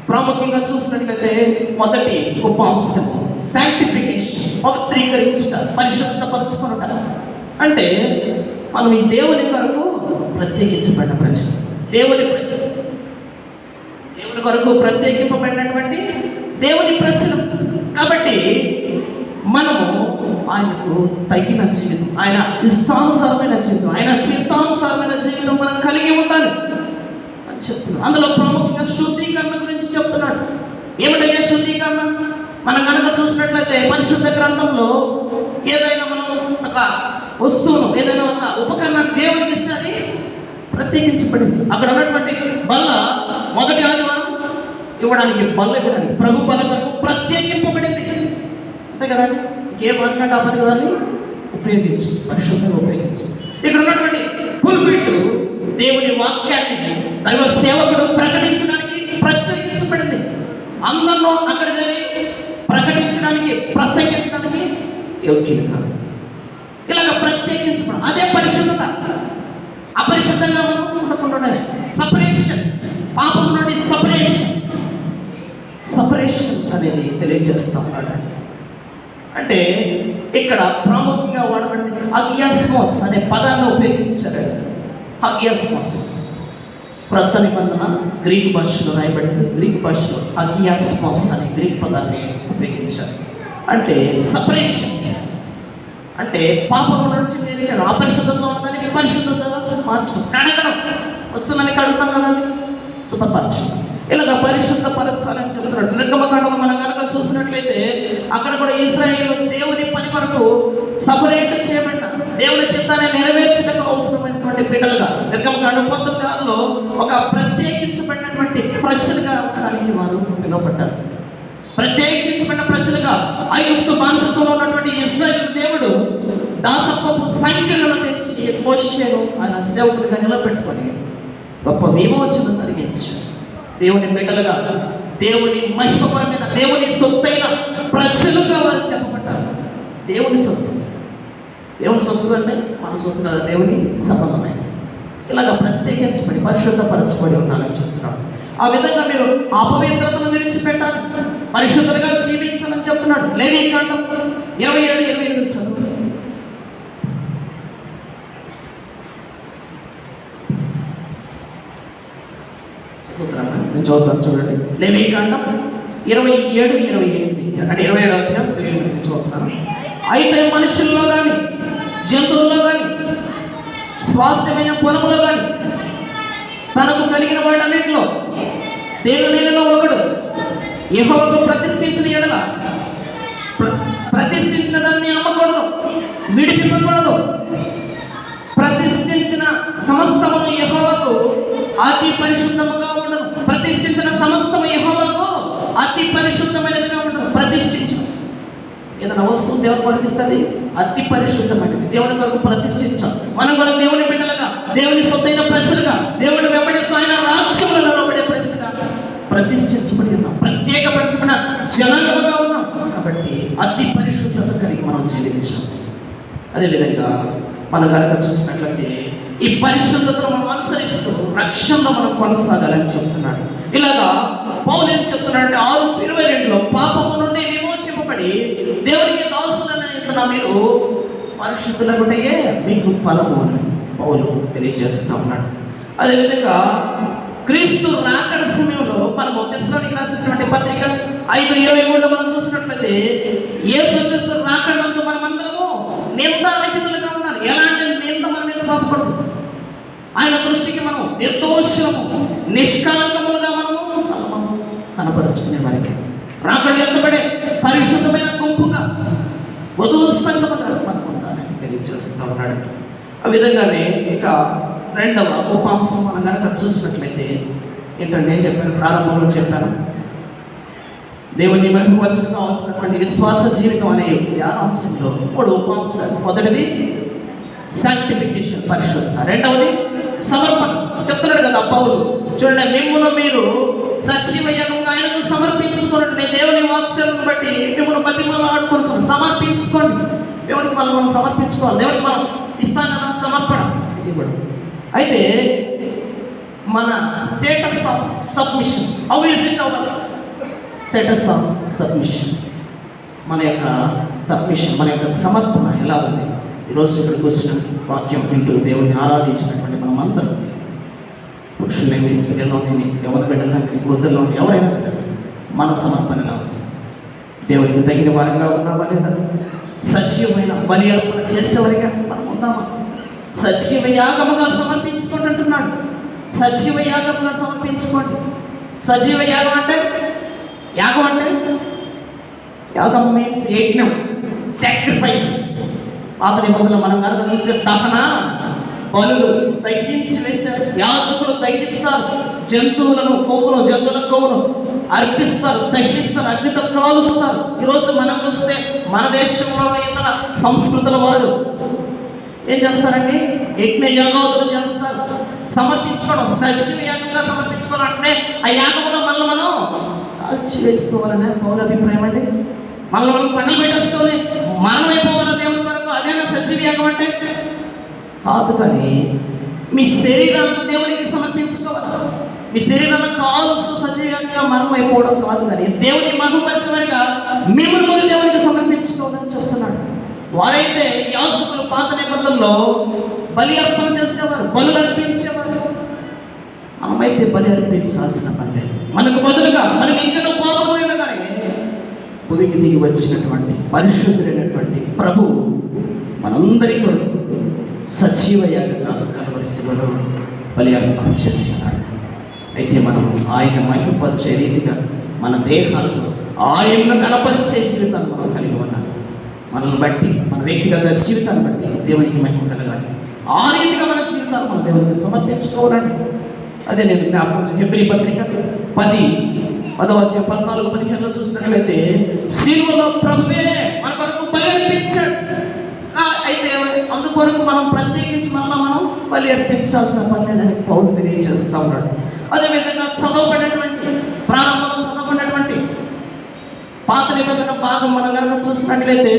[SPEAKER 1] ప్రాముఖ్యంగా చూసినట్లయితే మొదటి ఉపాంశం శాంక్టిఫికేషన్, పవిత్రీకరించుట, పరిశుద్ధపరచుకునుట. అంటే మనం ఈ దేవుని కొరకు ప్రత్యేకించబడిన ప్రజలు, దేవుని ప్రజలు, దేవుని కొరకు ప్రత్యేకింపబడినటువంటి దేవుని ప్రజలు. కాబట్టి మనము ఆయనకు తగిన జీవితం, ఆయన ఇష్టానుసారమైన జీవితం, ఆయన చిత్తానుసారమైన జీవితం మనం కలిగి ఉండాలి అని చెప్తున్నాడు. అందులో ప్రముఖంగా శుద్ధీకరణ గురించి చెప్తున్నాడు. ఏమిటయ్యా శుద్ధీకరణ? మనం కనుక చూసినట్లయితే పరిశుద్ధ గ్రంథంలో ఏదైనా మనం ఒక వస్తువును, ఏదైనా ఒక ఉపకరణాన్ని దేవునికి ఇస్తే అది ప్రత్యేకించబడింది. అక్కడ ఉన్నటువంటి బల్ల మొదటి ఆదివారం ఇవ్వడానికి, బల్ల ఇవ్వడానికి, ప్రభు బల్ల కొరకు ప్రత్యేకింపబడింది. అంతే కదండి, ఇంకే పనికంటే ఆ పని కదాన్ని ఉపయోగించు, పరిశుద్ధంగా ఉపయోగించు. ఇక్కడ ఉన్నటువంటి పుల్పిట్ దేవుని వాక్యాన్ని దైవ సేవకుడు ప్రకటించడానికి ప్రత్యేకించబడింది. అందరిలో అక్కడ ప్రకటించడానికి, ప్రసంగించడానికి యోగ్యులు కాదు. ఇలాగ ప్రత్యేకించబడి, అదే పరిశుద్ధత. అపరిశుద్ధంగా ఉండకుండా సపరేషన్, పాపం నుండి సపరేషన్ అనేది తెలియజేస్తా ఉన్నాడు. అంటే ఇక్కడ ప్రాముఖ్యంగా వాడబడింది హగియాస్మోస్ అనే పదాన్ని ఉపయోగించారు. హగియాస్మోస్ క్రొత్త నిబంధన గ్రీక్ భాషలో రాయబడింది. గ్రీక్ భాషలో హగియాస్మోస్ అనే గ్రీక్ పదాన్ని ఉపయోగించారు. అంటే సపరేషన్, అంటే పాపం నుంచి వేరించడం, అపరిశుద్ధంగా ఉన్నదానికి పరిశుద్ధతగా మార్చడం, కడగడం, వస్తువులని కడుగుతాం కదండి, శుభపరచడం, ఇలాగ పరిశుద్ధ పరచాలని చెబుతున్నాడు. నిర్గమకాండం మనం కనుక చూసినట్లయితే అక్కడ కూడా ఇశ్రాయేలు దేవుని పని కొరకు సపరేట్ చేయబడిన, దేవుని చిత్తాన్ని నెరవేర్చడానికి అవసరమైనటువంటి బిడ్డలుగా నిర్గమకాండం 19:6లో ఒక ప్రత్యేకించబడినటువంటి ప్రజలుగా ఉండడానికి వారు పిలువబడ్డారు. ప్రత్యేకించబడిన ప్రజలుగా ఐగుప్తు బానిసత్వంలో ఉన్నటువంటి ఇశ్రాయేలు దేవుడు దాసత్వపు సంఖ్యలను తెచ్చి మోషేను ఆయన సేవకుడిగా నిలబెట్టుకొని గొప్ప విమోచన జరిగించారు. దేవుని బిడ్డలుగా, దేవుని మహిమపరమైన, దేవుని సొత్తైన ప్రజలుగా వారు చెప్పబడ్డారు. దేవుని సొత్తు, దేవుని సొత్తు అంటే మన సొత్తు కదా, దేవుని సంబంధమైంది. ఇలాగ ప్రత్యేకించబడి పరిశుద్ధపరచబడి ఉండాలని చెప్తున్నాడు. ఆ విధంగా మీరు అపవిత్రతను విడిచిపెట్టాలి, పరిశుద్ధులుగా జీవించాలని చెప్తున్నాడు. లేవీకాండం 27:28 చదువు. చదువుతున్నాను, నేను చదువుతాను చూడండి. లేవీకాండం 27:28 అంటే 27వ అధ్యాయం 28 చదువుతున్నాను. అయితే మనుషుల్లో కానీ జంతువుల్లో కానీ స్వాస్థ్యమైన పొలములో కానీ తనకు కలిగిన వాడన్నింటిలో దేవునిలో ఒకడు యెహోవాకు ప్రతిష్ఠించిన ఎడల ప్రతిష్ఠించిన దాన్ని అమ్మకూడదు, విడిపింపకూడదు. ప్రతిష్ఠించిన సమస్తమును యెహోవాకు అతి పరిశుద్ధముగా ఉండదు. ప్రతిష్ఠించిన సమస్తము యెహోవాకు అతి పరిశుద్ధమైనదిగా ఉండదు. ప్రతిష్ఠించు ఏదైనా వస్తువు దేవుని కొరకు ఇస్తుంది, అతి పరిశుద్ధమైనది. దేవుని కొరకు ప్రతిష్ఠించాలి. మనం కూడా దేవుని బిడ్డలుగా, దేవుని సొత్తైన ప్రజలుగా, దేవుని వెంబడిస్తూ ఆయన రాజ్యంలో నిలబడే ప్రజలుగా ప్రతిష్ఠించబడి ఉన్నాం, ప్రత్యేకపరచబడిన జనాంగముగా ఉన్నాం. కాబట్టి అతి పరిశుద్ధత కలిగి మనం జీవించాం. అదేవిధంగా మనం కనుక చూసినట్లయితే ఈ పరిశుద్ధతను మనం అనుసరిస్తూ రక్షణలో మనం కొనసాగాలని చెప్తున్నాడు. ఇలాగా పౌలు ఏం చెప్తున్నాడంటే 6:22లో పాపము నుండి విమోచింపబడి దేవునికి దాసులైన మీరు పరిశుద్ధులగుటే మీకు ఫలము అని పౌలు తెలియజేస్తూ ఉన్నాడు. అదేవిధంగా క్రీస్తు రాకడ సమయంలో మనము తెస్సలోనికీయులకు రాసినటువంటి పత్రిక 5:23లో మనం చూసినట్లయితే యేసుక్రీస్తు రాకడంతో మనమందరము నిందారహితులుగా ఉన్నారు. ఎలాంటి నింద మన మీద పాపకూడదు. ఆయన దృష్టికి మనం నిర్దోషము, నిష్కలంకములుగా మనము కనపరుచుకునే వారికి రాకడ ఎత్తబడే పరిశుద్ధమైన గుంపుగా, వధువు సంఘముగా మనం ఉండాలని తెలియజేస్తూ ఉన్నాడు. ఆ విధంగానే ఇక రెండవ ఉపాంశం మనం కనుక చూసినట్లయితే ఏంటంటే నేను చెప్పాను, ప్రారంభంలో చెప్పాను, దేవుని మహిమపరచడం కావాల్సినటువంటి విశ్వాస జీవితం అనే ధ్యానాంశంలో 3 ఉపాంశాలు. మొదటిది శాంక్టిఫికేషన్, పరిశుద్ధత. రెండవది సమర్పణ. చెప్తున్నాడు కదా పౌలు, చూడండి, మిమ్మును మీరు సజీవ యాగంగా ఆయనకు సమర్పించుకోండి. దేవుని వాక్యాలను బట్టి మిమ్మల్ని బతిమాలాడుకొని సమర్పించుకోండి. దేవునికి మనం సమర్పించుకోవాలి. దేవునికి మనం ఇస్తాం కదా సమర్పణ, ఇది కూడా. అయితే మన status of submission, how is it our status of submission? మన యొక్క సబ్మిషన్, మన యొక్క సమర్పణ ఎలా ఉంది? ఈరోజు ఇక్కడికి వచ్చిన వాక్యం వింటూ దేవుని ఆరాధించినటువంటి మనం అందరం, పురుషుల్లోని, స్త్రీలోని, ఎవరి బిడ్డలోని, వృద్ధుల్లోని, ఎవరైనా సరే మన సమర్పణ ఎలా ఉంది? దేవునికి తగిన వారంగా ఉన్నామా లేదా? సజీవమైన బలి అర్పణ చేసేవారిగా మనం ఉన్నామా? సజీవ యాగముగా సమర్పించుకోండి అంటున్నాడు. సజీవ యాగముగా సమర్పించుకోండి. సజీవ యాగం అంటే యాగం మీన్స్ యజ్ఞం, సాక్రిఫైస్. పాత నిబంధనలు మనం కనుక చూస్తే దహన బలులు దహించి వేశారు. యాజకులు దహిస్తారు, జంతువుల కొవ్వును అర్పిస్తారు, దహిస్తారు, అగ్నితో కాలుస్తారు. ఈరోజు మనం చూస్తే మన దేశంలో ఇతర సంస్కృతుల వారు ఏం చేస్తారండి? యజ్ఞ యాగాదులు చేస్తారు. సమర్పించుకోవడం, సజీవ యాగంగా సమర్పించుకోవడం అంటే ఆ యాగంలో మళ్ళీ మనం కాల్చి వేసుకోవాలనే పౌల అభిప్రాయం అండి. మళ్ళీ మనం తగలు పెట్టేసుకొని మరణమైపోవాలా దేవుని వరకు, అదేనా సజీవ యాగం అంటే? కాదు. కానీ మీ శరీరాలను దేవునికి సమర్పించుకోవాలి. మీ శరీరాలను కాలుస్తూ సజీవంగా మరణమైపోవడం కాదు, కానీ దేవుని మహిమపరిచేవారిగా మిమ్మల్ని దేవునికి సమర్పించుకోవాలని చెప్తున్నాడు. వారైతే యాజకులు పాత నిబంధనలో బలి అర్పణ చేసేవారు, బలులు అర్పించేవారు. మనమైతే బలి అర్పించాల్సిన పని లేదు. మనకు బదులుగా మనకి ఇంకా పాపమైనగానే భూమికి దిగి వచ్చినటువంటి పరిశుద్ధుడైనటువంటి ప్రభు మనందరి కొరకు సజీవ యాగంగా కల్వరి శిలలో బలి అర్పణ చేస్తున్నాడు. అయితే మనం ఆయన మహిమపరిచే రీతిగా మన దేహాలతో ఆయన్ను కనపరిచే జీవితాన్ని మనం కలిగి ఉన్నాం. మనల్ని బట్టి, మన వ్యక్తిగత జీవితాన్ని బట్టి దేవునికి మహిమ కలగాలి. ఆ రీతిగా మన జీవితాలు మన దేవునికి సమర్పించుకోవాలండి. అదే నేను జ్ఞాపకం హెబ్రీ పత్రిక 10:14-15 చూసినట్లయితే సిలువలో ప్రభువే మన కొరకు బలి అర్పించాడు. అయితే అందుకొరకు మనం ప్రత్యేకించి మనం బలి అర్పించాల్సిన పని లేదని పౌలు తెలియజేస్తూ ఉన్నాడు. అదేవిధంగా ప్రారంభంలో చదవబడినటువంటి పాత నిబంధన భాగం మనం కనుక చూసినట్లయితే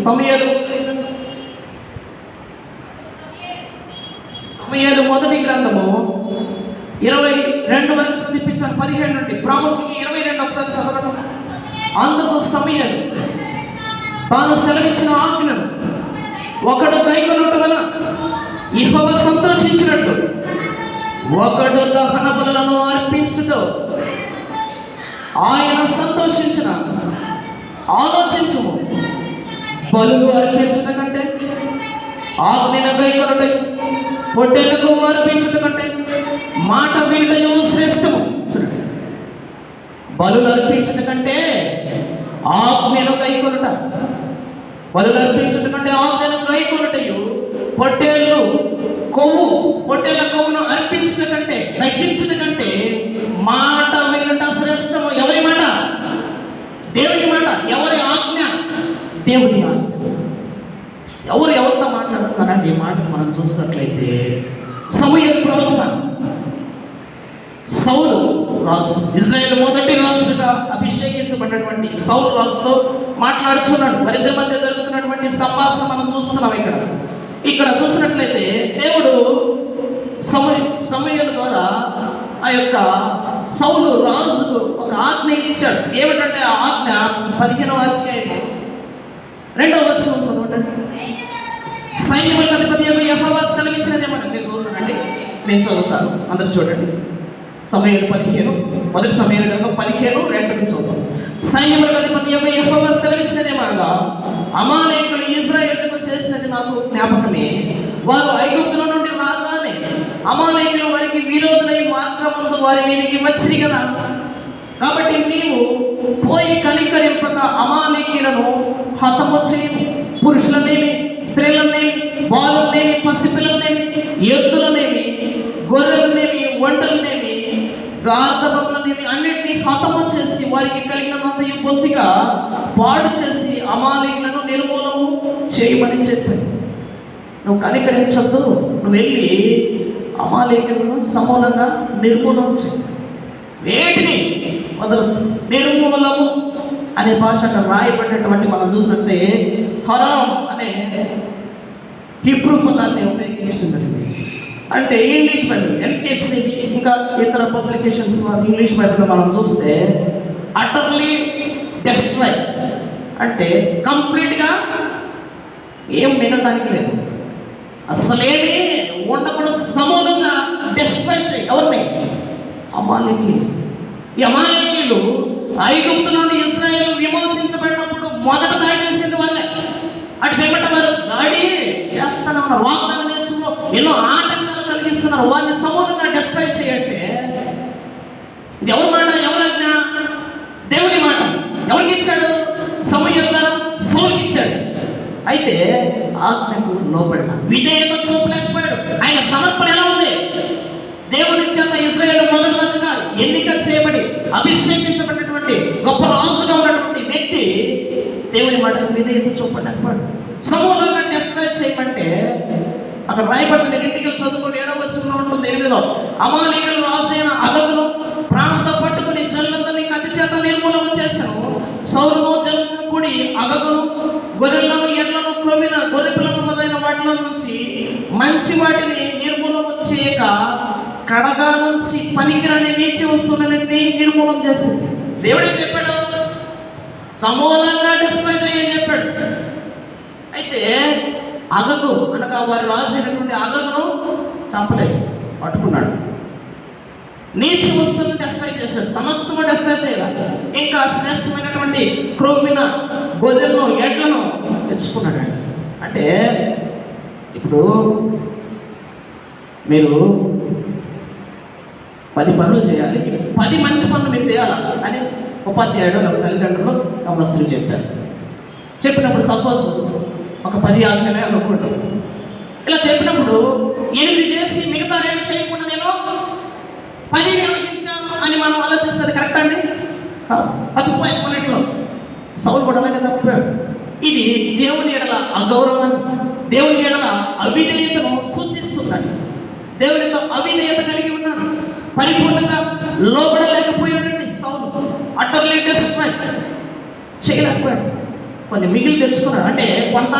[SPEAKER 1] సమూయేలు మొదటి గ్రంథము 22 వరకు చదివించాను, 17 నుండి ప్రాముఖ్యంగా 22 ఒకసారి చదవడం. అందుకు సమూయేలు తాను సెలవిచ్చిన ఆజ్ఞను ఒకడు కైకొనుట వలన యెహోవా సంతోషించినట్టు ఒకడు దహన బలులను అర్పించుట ఆయన సంతోషించిన. ఆలోచించుము, బలులు అర్పించట కంటే ఆజ్ఞను కైకొనుట, పొట్టేళ్లకు అర్పించుట కంటే మాట వినుటయు శ్రేష్టము. చూడండి, బలులు అర్పించుట కంటే ఆజ్ఞను కైకొనుట, బలులు అర్పించుట కంటే ఆజ్ఞను కైకొనుటయు, పొట్టేళ్ల కొవ్వును అర్పించుట కంటే దహించుట కంటే మాట వినుట శ్రేష్టము. ఎవరి మాట? దేవుని మాట. ఎవరి ఆజ్ఞ? దేవుని ఆజ్ఞ. ఎవరితో మాట్లాడుతున్నారండి ఈ మాటను మనం చూసినట్లయితే, సమూయేలు ప్రవక్త, సౌలు రాజు, ఇజ్రాయేల్ మొదటి రాజుగా అభిషేకించబడినటువంటి సౌలు రాజుతో మాట్లాడుతున్నాడు. వారిద్దరి మధ్య జరుగుతున్నటువంటి సంభాషణ మనం చూస్తున్నాం. ఇక్కడ చూసినట్లయితే దేవుడు సమూయేలు ద్వారా ఆ యొక్క సౌలు రాజుకు ఒక ఆజ్ఞ ఇచ్చాడు. ఏమిటంటే ఆ ఆజ్ఞ 15వ అధ్యాయం 2వ వచనం చదవండి. సైన్యములకు అధిపతి యెహోవా సెలవిచ్చినదేమని నేను చదువుతాను, అందరూ చూడండి. సమూయేలు 15, మొదటి సమూయేలు గ్రంథం 15:2 నుంచి చదువుతాను. సైన్యములకు అధిపతి యెహోవా సెలవిచ్చినదేమనగా, అమాలేకులు ఇశ్రాయేలుకు చేసినది నాకు జ్ఞాపకమే. వారు ఐగుప్తుల నుండి రాగానే అమాలేకులు వారికి విరోధులై మార్గమందు వారి మీదకి వచ్చిరి కదా. కాబట్టి నీవు పోయి కనికరింపక అమాలేకులను హతము చేయు. పురుషులనేమి, స్త్రీలనేమి, బాలులనేమి, పసిపిల్లలనేమి, ఎద్దులనేమి, గొర్రెలనేమి, ఒంటలనేమి, గార్ధబములనేమి అన్నిటినీ హతము చేసి వారికి కలిగినంత బొత్తిగా పాడు చేసి అమాలేకులను నిర్మూలము చేయమని చెప్పాడు. నువ్వు కనికరించద్దు, నువ్వు వెళ్ళి అమాలేకులను సమూలంగా నిర్మూలన చేయి. వేటిని వదలద్దు, నిర్మూలము అనే భాష అక్కడ రాయబడినటువంటి మనం చూసినట్టే హరాం అనే హిబ్రూ పదాన్ని ఉపయోగిస్తుంది. అంటే ఇంగ్లీష్ బైబిల్, ఎల్కేసీ ఇంకా ఇతర పబ్లికేషన్స్ ఇంగ్లీష్ బైబిల్లో మనం చూస్తే అటర్లీ డెస్ట్రాయ్ అంటే కంప్లీట్గా ఏం మిగలడానికి లేదు, అసలేమీ ఉండకూడదు, సమూలంగా డిస్ట్రాయ్ చేయి. ఎవరిని? అమాలేకీయులు. ఈ అమాలేకీయులు ఐగుప్తు నుండి ఇశ్రాయేలు విమోచించబడినప్పుడు మొదట దాడి చేసింది వాళ్ళే. అటు వెంబట వారు దాడి చేస్తూనే ఉన్నారు. వాగ్దాన దేశంలో ఎన్నో ఆటంకాలు కలిగిస్తున్నారు. వారిని సమూలంగా డిస్ట్రాయ్ చేయంటే ఇది ఎవరి మాట? ఎవరాజ్ఞ? దేవుని మాట. ఎవరికి ఇచ్చాడు? సమూయేలు ద్వారా సౌలుకి ఇచ్చాడు. అయితే ఆజ్ఞకు లోబడిన, విధేయత చూపలేకపోయాడు. ఆయన సమర్పణ ఎలా ఉంది? దేవుని చేత ఇశ్రాయేలు మొదటి రాజుగా ఎన్నిక చేయబడి అభిషేకించబడినటువంటి గొప్ప రాజుగా ఉన్నటువంటి వ్యక్తి దేవుని మాటకు విధేయత చూపలేకపోయాడు. సమూలంగా డిస్ట్రాయ్ చేయమంటే అక్కడ రాయబడిన ఎన్నికలు చదువుకుని 7వ వచనంలో ఉంటుంది. 8లో అమాలేకుల రాజు అయిన అగగును ప్రాణంతో పట్టుకుని జనులందరినీ కత్తి చేత నిర్మూలన చేశాను. సౌలును జనులను కూడి అగగును, గొర్రెలను, ఎడ్లను, క్రొవ్విన గొర్రెపిల్లను మొదలైన వాటిలో నుంచి మంచి వాటిని నిర్మూలన చేయక కడగా నుంచి పనికిరాని నీచి వస్తువులన్నింటినీ నిర్మూలన చేస్తుంది. దేవుడే చెప్పాడు, సమూలంగా డిస్ట్రాయ్ చేయని చెప్పాడు. అయితే అగగు అనగా వారి రాజు అయినటువంటి అగగును చంపలేదు, పట్టుకున్నాడు. నీచి వస్తువులను డిస్ట్రాయ్ చేశాడు, సమస్తము డిస్ట్రాయ్ చేయాలి. ఇంకా శ్రేష్టమైనటువంటి క్రొవ్విన గొర్రెలను, ఎడ్లను తెచ్చుకున్నాడండి. అంటే ఇప్పుడు మీరు 10 పనులు చేయాలి, 10 మంచి పనులు మీరు చేయాలా అని ఉపాధ్యాయుడు లేకపోతే తల్లిదండ్రులు గమనస్తులు చెప్పారు. చెప్పినప్పుడు సపోజ్ ఒక 10 ఆజ్ఞలే అనుకోండి. ఇలా చెప్పినప్పుడు 8 చేసి మిగతా 2 చేయకుండా నేను 10 నిర్వహించాను అని మనం ఆలోచిస్తుంది కరెక్ట్ అండి? తప్పిపోయి కొన్నిట్లో సౌలు కూడా అలాగే తప్పిపోయాడు. ఇది దేవుని ఎడల అగౌరవాన్ని, దేవుని ఎడల అవిధేయతను సూచిస్తుందండి. దేవునితో అవిధేయత కలిగి ఉన్నాడు, పరిపూర్ణంగా లోబడలేకపోయాడండి సౌలు. అటర్లీ డిస్ట్రాయ్ చేయలేకపోయాడు. కొన్ని మిగిలి తెచ్చుకున్నాడు, అంటే కొంత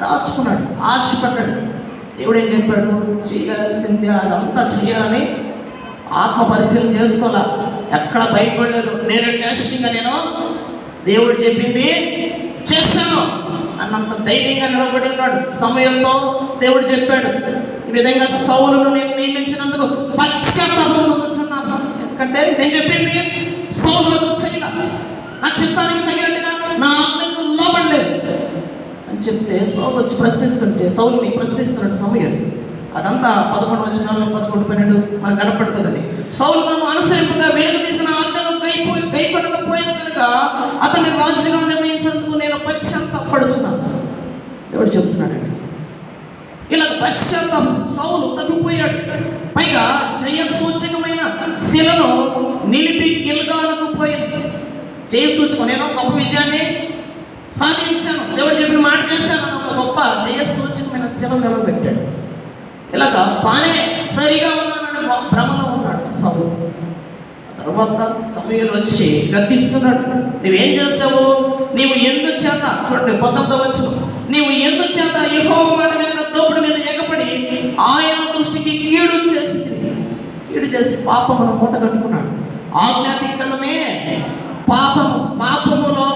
[SPEAKER 1] దాచుకున్నాడు, ఆశపడ్డాడు. దేవుడు ఏం చెప్పాడు? చేయాల్సిందే అదంతా చేయాలని ఆత్మ పరిశీలన చేసుకోవాలా, ఎక్కడ భయపడలేదు. నేను టెస్టింగ్గా నేను దేవుడు చెప్పింది చేస్తాను అన్నంత ధైర్యంగా నిలబడి ఉన్నాడు. సమయంలో దేవుడు చెప్పాడు, ఈ విధంగా సౌలును నేను నియమించినందుకు పశ్చాత్తాపం పొందుతున్నాను. ఎందుకంటే నేను చెప్పింది సౌలు చేయాల, నా చిత్తానికి తగినట్టుగా నా ఆజ్ఞకు లోబడలేదు అని చెప్తే సౌలు వచ్చి ప్రశ్నిస్తుంటే, సౌలుని ప్రశ్నిస్తున్నాడు సమయం. అదంతా 11 వచనాల్లో 11, 12 మనకు కనపడుతుందని. సౌలు నన్ను అనుసరింపుగా వెనుక తీసిన ఆజ్ఞను కైకొనకపోయాను కనుక అతన్ని రాజుగా నిర్ణయించేందుకు నేను పశ్చాత్తాపడుచున్నాను దేవుడు చెప్తున్నాడండి. ఇలా పశ్చాత్తాపం, సౌలు తగ్గిపోయాడు. పైగా జయసూచకమైన శిలను నిలిపి గిల్గాలకు పోయాను. జయసూచకం, నేను గొప్ప విజయాన్ని సాధించాను, దేవుడు చెప్పిన మాట చేశాను, ఒక గొప్ప జయసూచకమైన శిలను నిలబెట్టాడు. ఇలాగా తానే సరిగా ఉన్నానని భ్రమలో ఉన్నాడు సౌలు. ఆ తర్వాత సమూయేలు వచ్చి గద్దిస్తున్నాడు, నువ్వేం చేసావు? నీవు ఎందుకు చేత, చూడండి 19వ వచనం, నీవు ఎందుకు చేత యెహోవా మాట వెనుక దోపుడు మీద ఎగపడి ఆయన దృష్టికి కీడు చేసి పాపమును మూట కట్టుకున్నాడు. ఆజ్ఞాతిక్రమమే పాపము. పాపములో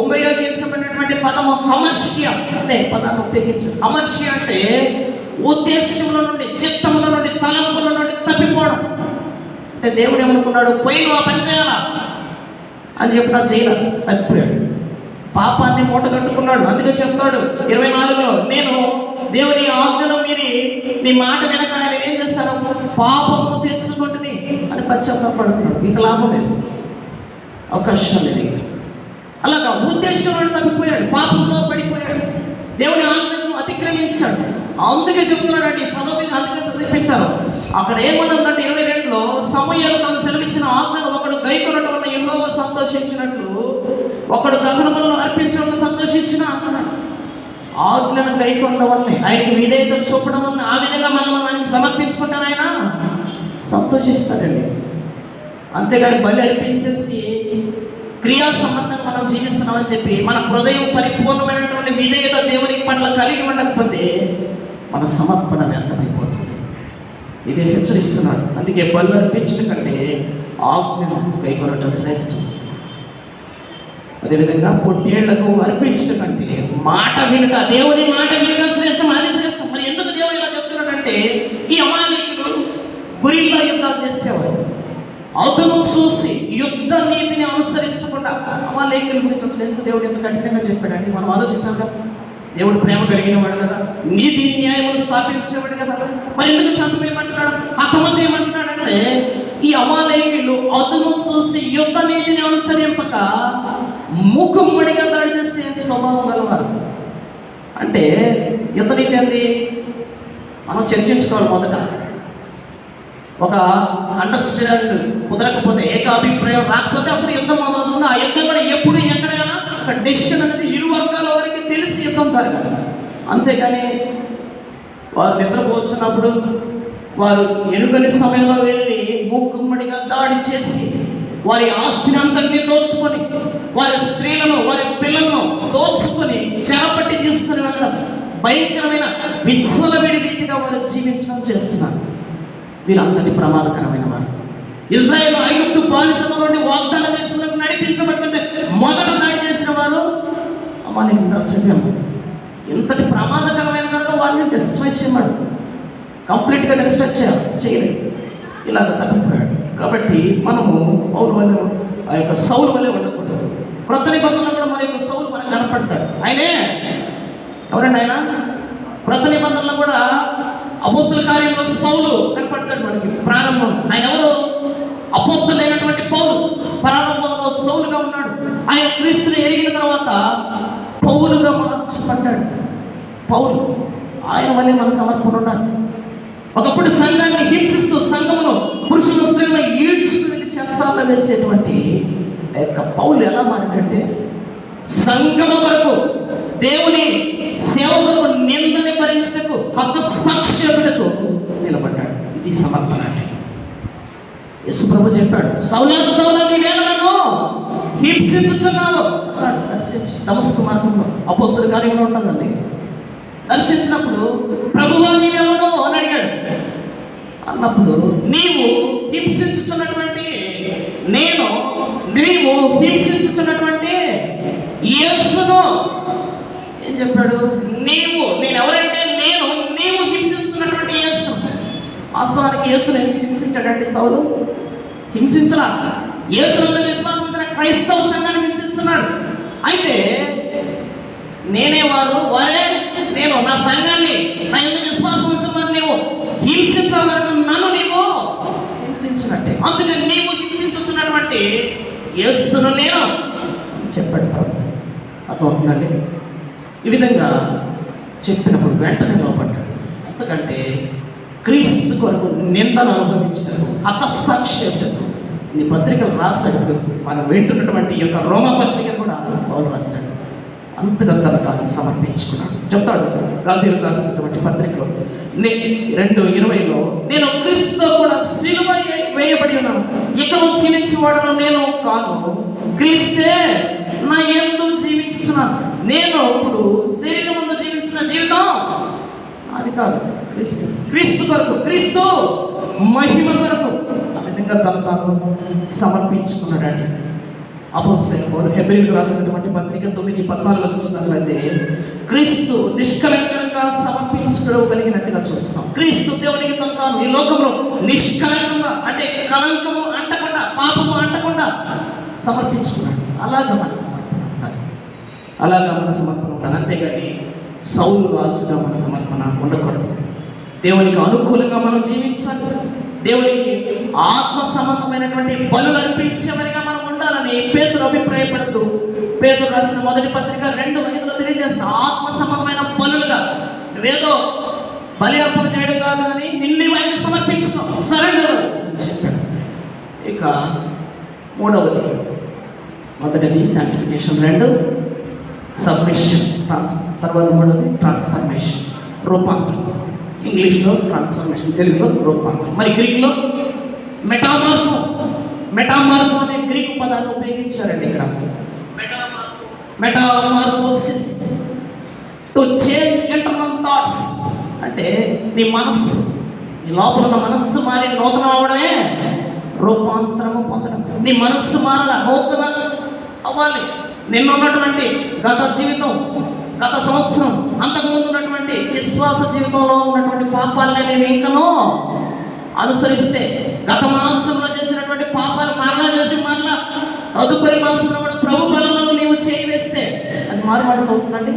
[SPEAKER 1] ఉపయోగించబడినటువంటి పదము అమర్ష్య అనే పదాన్ని ఉపయోగించారు. అమర్ష్య అంటే ఉద్దేశముల నుండి, చిత్తముల నుండి, తలంపుల నుండి తప్పిపోవడం. అంటే దేవుడు ఏమనుకున్నాడు, పోయి నువ్వు ఆ పని చేయాలా అని చెప్పినా చేయలే, తప్పిపోయాడు. పాపాన్ని మూట కట్టుకున్నాడు. అందుకే చెప్తాడు 24లో, నేను దేవుని ఆజ్ఞను మీరి నీ మాట వెనక ఆయన ఏం చేస్తాడు, పాపము తెచ్చుకుంటుని అని పశ్చాత్తాపడుతున్నాడు. ఇక లాభం లేదు, అవకాశం లేదు. అలాగా ఉద్దేశం నుండి తప్పిపోయాడు, పాపంలో పడిపోయాడు, దేవుని ఆజ్ఞను అతిక్రమించాడు. అందుకే చెప్తున్నాడు అండి, అందుకే చదివించారు. అక్కడ ఏమనుందంటే 22లో, సమూయేలు తను సెలవిచ్చిన ఆజ్ఞను ఒకడు గైకొనడం వల్ల యెహోవా సంతోషించినట్లు ఒకడు దహనబలులు అర్పించడం సంతోషించిన అన్నాడు. ఆజ్ఞను గైకొనడం వల్లే, ఆయనకి విధేయత చూపడం వల్ల, ఆ విధంగా మనం ఆయనకి సమర్పించుకుంటాను, ఆయన సంతోషిస్తాడండి. అంతేగాని బలి అర్పించేసి క్రియా సంబంధంగా మనం జీవిస్తున్నామని చెప్పి మన హృదయం పరిపూర్ణమైనటువంటి విధేయత దేవుని పట్ల కలిగి ఉండకపోతే మన సమర్పణ వ్యర్థమైపోతుంది. ఇదే హెచ్చరిస్తున్నాడు. అందుకే బలు అర్పించడం కంటే ఆజ్ఞను గైకొనడం శ్రేష్టం. అదేవిధంగా పొట్టేళ్లకు అర్పించడం కంటే మాట వినుట, దేవుని మాట వినడం శ్రేష్టం, అది శ్రేష్టం. మరి ఎందుకు దేవుడు ఇలా చెప్తున్నాడంటే, ఈ అమాలేకులు గురిల్లో యుద్ధాలు చేసేవారు. అదును చూసి యుద్ధ నీతిని అనుసరించకుండా అమాలేకుల గురించి అసలు ఎందుకు దేవుడు ఎంత కఠినంగా చెప్పాడండి? మనం ఆలోచించాలి. దేవుడు ప్రేమ కలిగిన వాడు కదా, నీతి న్యాయములు స్థాపించేవాడు కదా, మరి ఎందుకు చంపేయమంటున్నాడు, హతము చేయమంటున్నాడు అంటే, ఈ అమాలేకులు అదును చూసి యుద్ధ నీతిని అనుసరింపక మూకుమ్మడిగా దాడి చేసే స్వభావం గలవారు. అంటే యుద్ధ నీతి ఏంది మనం చర్చించుకోవాలి. మొదట ఒక అండర్స్టాండ్ కుదరకపోతే, ఏకాభిప్రాయం రాకపోతే అప్పుడు యుద్ధం మొదలవుతుంది. ఆ యుద్ధం కూడా ఎప్పుడు ఎక్కడైనా ఒక డెసిషన్ అనేది ఇరు వర్గాల వారికి తెలిసి యుద్ధం జరగాలి. అంతేకాని వారు నిద్రపోతున్నప్పుడు వారు ఎరుగని సమయంలో వెళ్ళి మూకుమ్మడిగా దాడి చేసి వారి ఆస్తిని అంతటినీ దోచుకొని, వారి స్త్రీలను, వారి పిల్లలను దోచుకొని చేపట్టి తీసుకుని వెళ్ళడం, భయంకరమైన విశ్వలవిడి రీతిగా వారు జీవించడం చేస్తున్నారు. వీరంతటి ప్రమాదకరమైన వారు. ఇజ్రాయేల్ ఐగుప్తు బానిసల నుండి వాగ్దాన దేశంలోకి నడిపించబడుతుంటే మొదట దాడి చేసిన వారు అమాలేకులు. చదివాము. ఇంతటి ప్రమాదకరమైన దాంట్లో వారిని డిస్ట్రాయ్ చేయమడు, కంప్లీట్గా డిస్ట్రాయ్ చేయలేదు. ఇలాగ తప్పిపోయాడు. కాబట్టి మనము పౌలు వల్ల, ఆ యొక్క సౌలు వల్లే ఉండకూడదు. క్రొత్త నిబంధనలో కూడా మన యొక్క సౌలు మనకు కనపడతాడు. ఆయనే ఎవరండి? ఆయన క్రొత్త నిబంధనలో కూడా అపోస్తుల కార్యంలో సౌలు కనపడతాడు మనకి. ప్రారంభం ఆయన ఎవరు? అపోస్తులైనటువంటి పౌలు. ప్రారంభంలో సౌలుగా ఉన్నాడు. ఆయన క్రీస్తుని ఎరిగిన తర్వాత పౌలుగా మార్చబడ్డాడు. పౌలు ఆయన వల్లే మన సమర్పణ ఉండాలి. ఒకప్పుడు సంఘాన్ని హింసిస్తూ, సంఘమును పురుషుల స్త్రీలను ఈడ్చుకుని చెరసాలలో వేసేటువంటి యొక్క పౌలు ఎలా మారిందంటే, సంఘము వరకు దేవుని సేవకులకు నిందని భరించటకు, హతసాక్షులకు నిలబడ్డాడు. ఇది సమర్పణ అంటే. యేసు ప్రభు చెప్పాడు, సౌలా సౌలా నీవేళ నన్ను హింసించుచున్నావు అన్నాడు. దర్శించి దమస్కు మార్గంలో అపోస్తల కార్యంలో ఉంటుందండి. దర్శించినప్పుడు ప్రభువా నీవెవరో అని అడిగాడు. అన్నప్పుడు నీవు హింసించుతున్నటువంటి నీవు హింసించుతున్నటువంటి యేసును ఏం చెప్పాడు? నేను ఎవరంటే నీవు హింసిస్తున్నటువంటి యేసు. వాస్తవానికి యేసును హింసించాడండి సౌలు? హింసించలా. యేసునందు విశ్వాసం ఉంచిన క్రైస్తవ సంఘాన్ని హింసిస్తున్నాడు. అయితే వారే నేను నా సంఘాన్ని నా ఎందుకు విశ్వాసం ఉంచమని నీవు హింసించవరకు నన్ను నీవు హింసించినట్టే. అందుకని నీవు హింసించుతున్నటువంటి యేసును నేను చెప్పాడు ప్రభు. అర్థమవుతుందండి? ఈ విధంగా చెప్పినప్పుడు వెంటనే లోపడ్డాడు. ఎందుకంటే క్రీస్తు కొరకు నిందను అనుభవించడం హతసాక్ష్యతకు ఈ పత్రికలు రాశాడు. మనం వింటున్నటువంటి యొక్క రోమ పత్రిక కూడా పౌలు రాశాడు. అంతగా తాను సమర్పించుకున్నాడు. చెప్తాడు గలాతీయులకు రాసినటువంటి పత్రికలో 2:20 నేను క్రీస్తుతో కూడా సిలువ వేయబడి ఉన్నాను. ఇకను జీవించేవాడను నేను కాను, క్రీస్తే నా యందు జీవించుతున్నాను. నేను ఇప్పుడు శరీరం ముందు జీవించిన జీవితం అది కాదు, క్రీస్తు కొరకు, క్రీస్తు మహిమ కొరకు ఆ విధంగా తాను సమర్పించుకున్నాడండి. అపోస్తలుడైన పౌలు హెబ్రీయులకు రాసినటువంటి పత్రిక 9:14 చూసినట్లయితే క్రీస్తు నిష్కలంకంగా సమర్పించుకోగలిగినట్టుగా చూస్తున్నాం. క్రీస్తు దేవునికి తాను ఈ లోకంలో నిష్కలంకంగా, అంటే కలంకము అంటకుండా, పాపము అంటకుండా సమర్పించుకున్నాడు. అలాగా మన సమర్పణ ఉండాలి. అంతేగాని సౌలు రాజుగా మన సమర్పణ ఉండకూడదు. దేవునికి అనుకూలంగా మనం జీవించాలి. దేవునికి ఆత్మ సంబంధమైనటువంటి బలులు అర్పించేవారిగా మనం ఉండాలని పేతురు అభిప్రాయపడుతూ పేతురు రాసిన మొదటి పత్రిక 2:5 తెలియజేసిన ఆత్మ సంబంధమైన బలులుగా, నువ్వేదో బలి అర్పణ చేయడం కాదు అని నిన్ను వారికి సమర్పించుకో, సరెండర్ అని చెప్పాడు. ఇక మొదటిది శాంటిఫికేషన్, 2 సబ్మిషన్, తర్వాత 3 ట్రాన్స్ఫర్మేషన్, రూపాంతరం. ఇంగ్లీష్లో ట్రాన్స్ఫర్మేషన్, తెలుగులో రూపాంతరం. మరి గ్రీక్లో మెటామార్ఫో అనే గ్రీక్ పదాన్ని ఉపయోగించారండి ఇక్కడ. Metamorphosis, to change internal thoughts, అంటే నీ లోపల ఉన్న మనస్సు మారి నూతనం అవ్వడమే రూపాంతరము పొందడం. నీ మనస్సు మారాల, నూతన అవ్వాలి. నిన్నున్నటువంటి గత జీవితం, గత సంవత్సరం, అంతకుముందు ఉన్నటువంటి విశ్వాస జీవితంలో ఉన్నటువంటి పాపాలని నేను ఇంకనూ అనుసరిస్తే, గత మాసంలో చేసినటువంటి పాపాలు మరలా చేసి మరలా తదుపరి మాసంలో కూడా ప్రభు బలంలో నీవు చేయి వేస్తే అది మారుమనసు అవుతుందండి?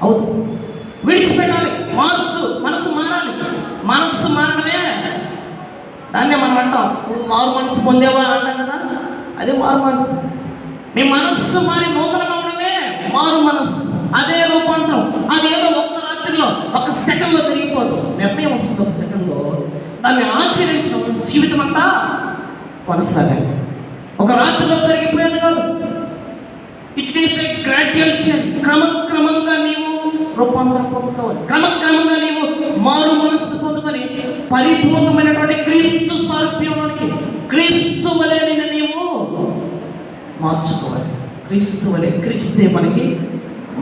[SPEAKER 1] అవుతుంది. విడిచిపెట్టాలి. మనసు మారాలి. మనస్సు మారడమే దాన్నే మనం అంటాం, నువ్వు మారు మనసు పొందేవా అంటాం కదా, అదే మారు మనసు. మీ మనస్సు మారి నూతనం అవడమే మారు మనస్సు. అదే రూపాంతరం. అదేదో ఒక్క రాత్రిలో, ఒక్క సెకండ్లో జరిగిపోదు. నిర్ణయం వస్తుంది ఒక సెకండ్లో. దాన్ని ఆచరించడం జీవితం అంతా కొనసాగాలి. ఒక రాత్రిలో జరిగిపోయేది కాదు. It is a gradual change. క్రమక్రమంగా నీవు రూపాంతరం పొందుకోవాలి. క్రమక్రమంగా నీవు మారు మనస్సు పొందుకొని పరిపూర్ణమైనటువంటి క్రీస్తు సారూప్యంలోనికి, క్రీస్తు వలె నీవు మార్చుకోవాలి. క్రీస్తు వలె, క్రీస్తే మనకి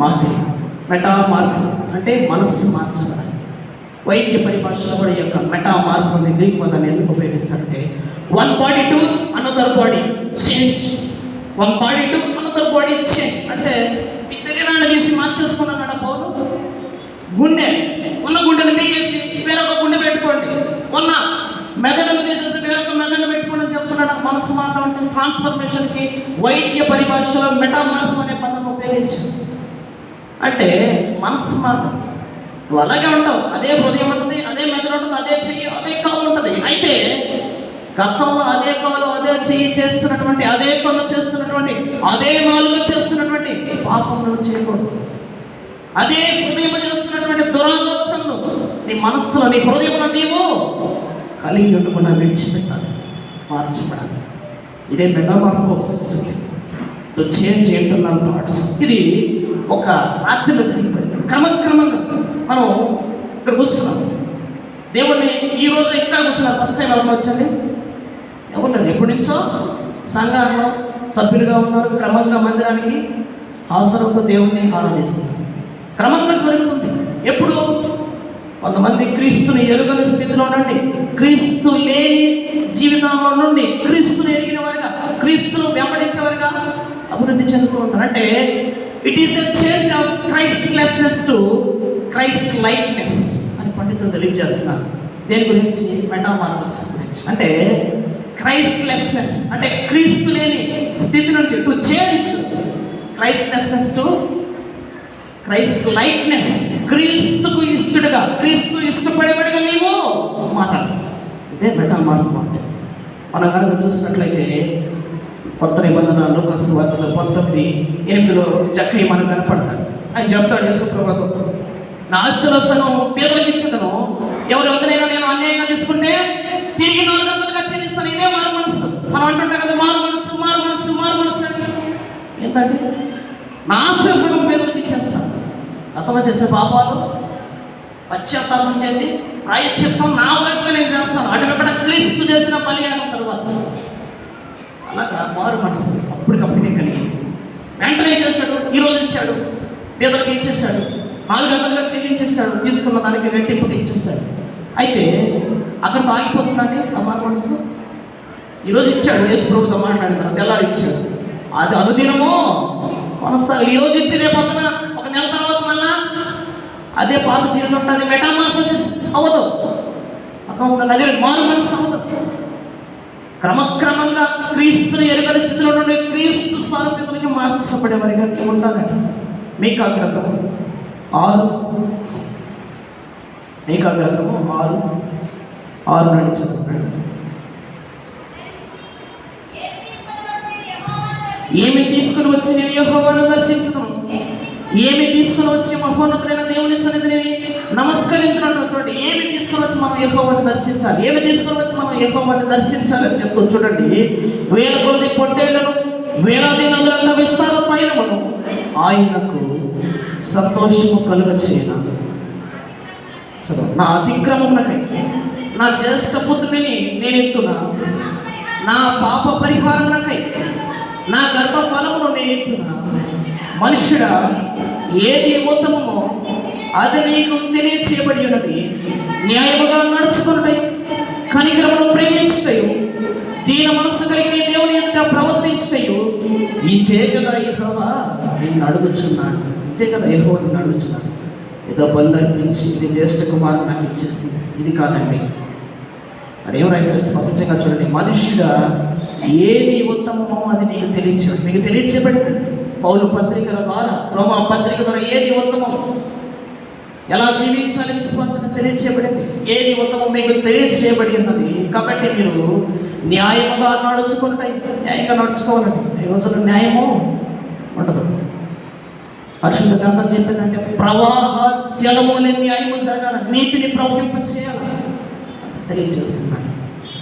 [SPEAKER 1] మాదిరి. మెటామార్ఫో అంటే మనస్సు మార్చబడాలి. వైద్య పరిభాషలో కూడా యొక్క మెటామార్ఫో అనే గ్రీక్ పదాన్ని ఎందుకు ఉపయోగిస్తారంటే, one body to another body change, one body to another body change. అంటే ఈ శరీరాన్ని తీసి మార్చేసుకున్నాడు పౌలు. గుండెను పీకేసి వేరొక గుండె పెట్టుకోండి, ఉన్న మెదడును తీసేసి వేరొక మెదడును పెట్టుకోండి అని చెప్తున్నాడు. మనసు మారడం అంటే ట్రాన్స్ఫర్మేషన్కి వైద్య పరిభాషలో మెటామార్ఫో అనే పదం ఉపయోగించారు. అంటే మనసు మారడం. నువ్వు అలాగే ఉంటావు, అదే హృదయం ఉంటుంది, అదే మెదడు ఉంటుంది, అదే చెయ్యి, అదే కాలు ఉంటుంది. అయితే గతంలో అదే కాలు, అదే చెయ్యి చేస్తున్నటువంటి, అదే కన్ను చేస్తున్నటువంటి, అదే నాలుగు చేస్తున్నటువంటి పాపం నువ్వు చేయకూడదు. అదే హృదయం చేస్తున్నటువంటి దురాలోచనలు నీ మనస్సులో, నీ హృదయంలో నీవు కలిగి ఉండకుండా విడిచిపెట్టాలి, మార్చబడాలి. ఇదే metamorphosis, to change internal thoughts. ఇది ఒక రాత్రిలో జరిగిపోయింది. క్రమక్రమంగా మనం ఇక్కడ కూర్చున్నాం. దేవుడిని ఈరోజు ఇక్కడ కూర్చున్నారు. ఫస్ట్ టైం ఎవరిని వచ్చండి? ఎవరు లేదు. ఎప్పటి నుంచో సంఘంలో సభ్యులుగా ఉన్నారు. క్రమంగా మందిరానికి హాజరవుతూ దేవుణ్ణి ఆరాధిస్తున్నారు. క్రమంగా జరుగుతుంది. ఎప్పుడు కొంతమంది క్రీస్తుని ఎరుగని స్థితిలో నుండి, క్రీస్తు లేని జీవితంలో నుండి క్రీస్తుని ఎరిగిన వారుగా, క్రీస్తును వెంబడించేవారుగా అభివృద్ధి చెందుతూ ఉంటారు. అంటే it is a change of Christlessness to Christ likeness అని పండితులు తెలియజేస్తున్నారు. దేని గురించి? మెటామార్ఫోసిస్ గురించి. అంటే క్రైస్ట్లెస్నెస్ అంటే క్రీస్తు లేని స్థితి నుంచి to change Christlessness to Christ likeness, క్రీస్తుకు ఇష్టడుగా, క్రీస్తు ఇష్టపడేవాడిగా నీవు మారాలి. ఇదే మెటామార్ఫో అంటే. మనం కనుక చూసినట్లయితే కొత్త నిబంధన లూకా సువార్తలో 19:8 జక్కయ్య మనకు కనపడతాడు. ఆయన చెప్తాడు యేసు ప్రభుతో, నా ఆస్తిలో సగం పేదలకు ఇచ్చదను, ఎవరి వద్దనైనా నేను అన్యాయంగా తీసుకుంటే తిరిగి 400గా చెల్లిస్తాను. ఇదే మారు మనసు. మనం అంటుంటాం కదా, మారు మనసు మారు మనసు మారు మనసు అంటే ఏంటంటే నా ఆస్తిలో సగం పేదలకు ఇచ్చేస్తాను. గతంలో చేసే పాపాలు పశ్చాత్తాపం చెంది ప్రాయశ్చిత్తం నా వైపుగా నేను చేస్తాను. అటువైపు క్రీస్తు చేసిన బలియాగం తర్వాత అలాగా మారు మనసు అప్పటికప్పటికే కలిగింది. వెంటనే చేశాడు, ఈరోజు ఇచ్చాడు, పేదలకు ఇచ్చేసాడు, 400గా చెల్లించేస్తాడు, తీసుకున్న దానికి రెట్టింపుగా ఇచ్చేస్తాడు. అయితే అక్కడ ఆగిపోతున్నాడు ఆ మారు మనసు. ఈరోజు ఇచ్చాడు, యేసు ప్రభుతో మాట్లాడినాడు, తెల్లారి ఇచ్చాడు, అది అనుదినమో కొనసాగి ఈరోజు ఇచ్చి రేపు పొద్దున ఒక నెల తర్వాత మళ్ళా అదే పాత జీవితం ఉంటుంది. మెటామార్ఫోసిస్ అవ్వదు, అదే మారు మనసు అవ్వదు. క్రమక్రమంగా క్రీస్తుని ఎరుగని స్థితిలో నుండి క్రీస్తు సారూప్యతలకి మార్చబడేవారిగా ఉండాలండి. మీకా గ్రంథము 6 నుండి చదువుతాడు. ఏమి తీసుకుని వచ్చి నేను యెహోవాను దర్శించును, ఏమి తీసుకుని వచ్చి మహోన్నతుడైన దేవుని సన్నిధిని నమస్కరించినట్టు చూడండి. ఏమి తీసుకుని వచ్చి మనం యెహోవాను దర్శించాలి, ఏమి తీసుకుని వచ్చి మనం యెహోవాను దర్శించాలి అని చెప్తూ చూడండి. వేల కొలది పొట్టేళ్లను, వేలాది నదులంతా విస్తార తైలమును ఆయనకు సంతోషము కలుగ చేయను. చదువు. నా అతిక్రమమునకై నా జ్యేష్ఠ పుత్రుని నేను ఎత్తున, నా పాప పరిహారమునకై నా గర్భఫలమును నేను ఎత్తున. మనుష్యుడా, ఏది ఉత్తమమో అది నీకు తెలియచేయబడి ఉన్నది. న్యాయముగా నడుచుకున్నటై, కనికరమును ప్రేమించుటయు, దీన మనస్సు కలిగిన దేవుని ఎదుట ప్రవర్తించుటయు, ఇంతే కదా యెహోవా నిన్ను అడుగుచున్నాడు. ఇంతే కదా యెహోవా నిన్ను అడుగుచున్నాడు. ఏదో బలు అర్పించి ఇది జ్యేష్ఠ కుమారుడు నాకు ఇచ్చేసి ఇది కాదండి. అదేం రాశారు స్పష్టంగా చూడండి. మనుష్యుడా, ఏది ఉత్తమమో అది నీకు తెలియచేయబడి, మీకు తెలియచేయబడింది. పౌలు పత్రికల ద్వారా, రోమా పత్రిక ద్వారా ఏది ఉత్తమం, ఎలా జీవించాలి విశ్వాసాన్ని తెలియచేయబడింది. ఏది ఉత్తమం మీకు తెలియచేయబడి ఉన్నది. కాబట్టి మీరు న్యాయముగా నడుచుకుంటాయి, న్యాయంగా నడుచుకోవాలండి. ఈ రోజున న్యాయము ఉండదు. పరిశుద్ధ గ్రంథం చెప్పేదంటే ప్రవాహ జలము అనే న్యాయము జరగాలి, నీతిని ప్రవహింప చేయాలి తెలియజేస్తున్నాను.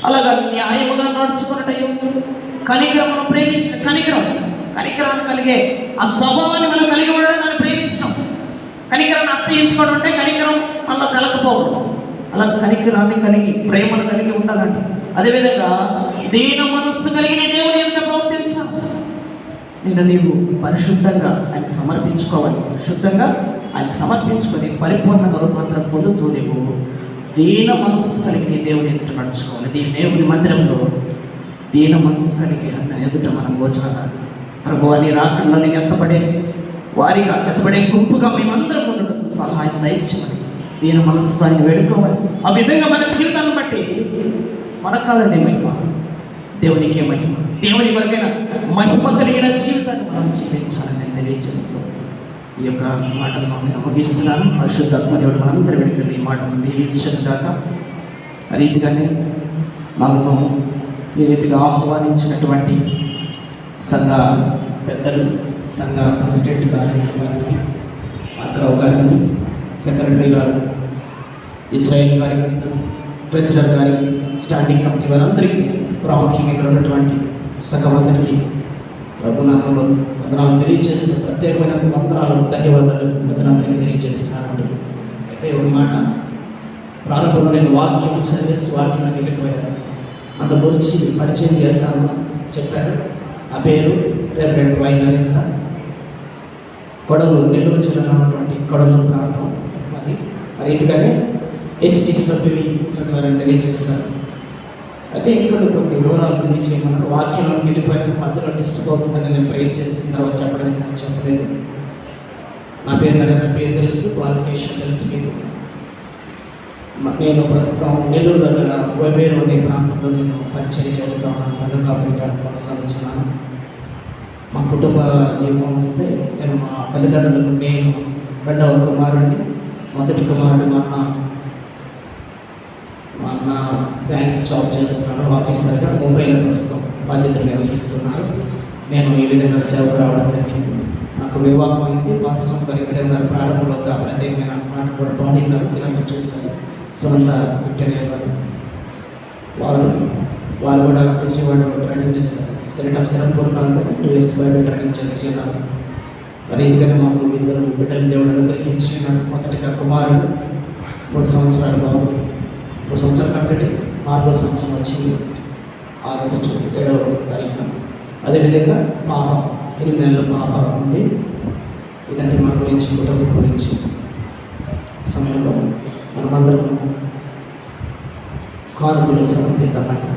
[SPEAKER 1] అలాగా న్యాయముగా నడుచుకున్నటయు, కనికరమును ప్రేమించిన, కనికరాన్ని కలిగే ఆ స్వభావాన్ని మనం కలిగి ఉండడం, దాన్ని ప్రేమించడం. కనికరాన్ని అసహించుకోవడం అంటే కనికరం మనలో కలకపోవడం. అలా కనికరాన్ని కలిగి ప్రేమను కలిగి ఉండాలండి. అదేవిధంగా దీన మనస్సు కలిగిన దేవుని ఎదుట ప్రవర్తించాలి. నీవు పరిశుద్ధంగా ఆయనకు సమర్పించుకోవాలి. పరిశుద్ధంగా ఆయనకు సమర్పించుకొని పరిపూర్ణంగా రూపాంతరం పొందుతూ నీవు దీన మనస్సు కలిగి దేవుని ఎదుట నడుచుకోవాలి. దేవుని మందిరంలో దీన మనస్సు కలిగి ఆయన ఎదుట మనం గోచరాలి. ప్రభు అని రాకుండా నేను ఎత్తపడే వారిగా, ఎత్తపడే గుంపుగా మేమందరం ఉండడం సహాయం దయచేయమని దీన మనస్సు ఆయన వేడుకోవాలి. ఆ విధంగా మన జీవితాన్ని బట్టి మనకు కాదండి మహిమ, దేవునికే మహిమ. దేవుని వరకైన మహిమ కలిగిన జీవితాన్ని మనం జీవించాలని నేను తెలియజేస్తాను. ఈ యొక్క మాటలను నేను ముగిస్తున్నాను. పరిశుద్ధాత్మ దేవుడు మనందరి వెనుకలు ఈ మాటను దీవించను గాక. ఆ రీతిగానే నన్ను ఈ రీతిగా ఆహ్వానించినటువంటి సంఘ పెద్దలు, సంఘ ప్రెసిడెంట్ గారిని, మార్కరావు గారిని, సెక్రటరీ గారు ఇస్రాయేల్ గారిని, ట్రెజరర్ గారిని, స్టాండింగ్ కమిటీ వారందరికీ, ప్రాముఖ్యంగా ఇక్కడ ఉన్నటువంటి సంఘమందరికీ ప్రభునామంలో వందనాలు తెలియజేస్తూ ప్రత్యేకమైన వందనాలు, ధన్యవాదాలు అందరికీ తెలియజేస్తున్నానండి. అయితే ఒక మాట, ప్రారంభంలో నేను వాక్యం చదివేసి వాక్యంలోకి వెళ్ళిపోయాను. అందు గురించి పరిచయం చేస్తాను చెప్పారు. నా పేరు రెవరెండ్ వై నరేంద్ర. కొడలూరు, నెల్లూరు జిల్లాలో ఉన్నటువంటి కొడలూరు ప్రాంతం అది. రీతిగానే ఏసీటీసీలో చదివారని తెలియజేస్తారు. అయితే ఇంకా కొన్ని వివరాలు తెలియజేయమన్నారు. వాక్యంలోకి వెళ్ళిపోయిన మధ్యలో డిస్టర్బ్ అవుతుందని నేను ప్రేర్ చేసిన తర్వాత చెప్పడానికి నాకు చెప్పలేదు. నా పేరు నరేంద్ర, పేరు తెలుసు, క్వాలిఫికేషన్ తెలుసు మీకు. నేను ప్రస్తుతం నెల్లూరు దగ్గర వైవేరు అనే ప్రాంతంలో నేను పరిచయం చేస్తూ ఉన్నాను, సంఘ కాపురిగా కొనసాగుతున్నాను. మా కుటుంబ జీవితం వస్తే నేను మా తల్లిదండ్రులకు నేను రెండవ కుమారుడిని. మొదటి కుమారుడు మా అన్న బ్యాంక్ జాబ్ చేస్తున్నాడు, ఆఫీసర్గా ముంబైలో ప్రస్తుతం బాధ్యతలు నిర్వహిస్తున్నాడు. నేను ఈ విధంగా సేవకు రావడం జరిగింది. నాకు వివాహం అయింది. పాస్టర్ గారు ఇక్కడే ఉన్నారు. ప్రారంభంలో ఒక ప్రత్యేకమైన మాట కూడా పాడినారు, మీరందరూ చూశారు. సునంద విక్టోరియా గారు వారు కూడా విజయవాడలో ట్రైనింగ్ చేస్తారు. సెలెక్ట్ ఆఫ్ సిరంపూర్ కాదు, 2 years బయట ట్రైనింగ్ చేస్తున్నారు. మరి ఇదిగానే మాకు 2 బిడ్డలు దేవుడు అనుగ్రహించినారు. మొదటిగా కుమారుడు 3 సంవత్సరాల బాబుకి 3 సంవత్సరాలు కంప్లీట్ 4వ సంవత్సరం వచ్చింది ఆగస్టు 7వ తారీఖున. అదేవిధంగా పాప 8 నెలల పాప ఉంది. ఇదంటే మా గురించి, కుటుంబం గురించి. సమయంలో మనమందరం కానుకలు సమర్పిద్దామండి.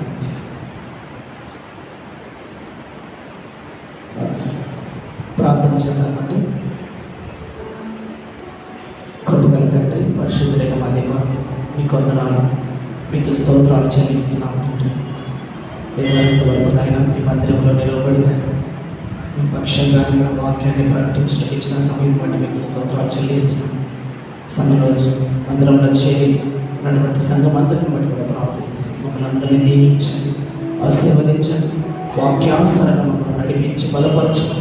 [SPEAKER 1] ప్రార్థన చేద్దామండి. కృపగల తండ్రి, పరిశుద్ధులైన మా దేవ, మీకు వందనాలు, మీకు స్తోత్రాలు చెల్లిస్తున్నాం తండ్రి. దేవ, ఇంతవరకు నాయన మీ మందిరంలో నిలవబడిన మీ పక్షంగా నేను వాక్యాన్ని ప్రకటించడానికి ఇచ్చిన సమయం బట్టి మీకు స్తోత్రాలు చెల్లిస్తున్నాం. సమయంలో మందిరంలో చేరి ఉన్నటువంటి సంఘం అందరిని బట్టి కూడా ప్రార్థిస్తున్నాం. మమ్మల్ని అందరినీ దీవించండి, ఆశీర్వదించండి, వాక్యానుసారంగా మమ్మల్ని నడిపించి బలపరచండి.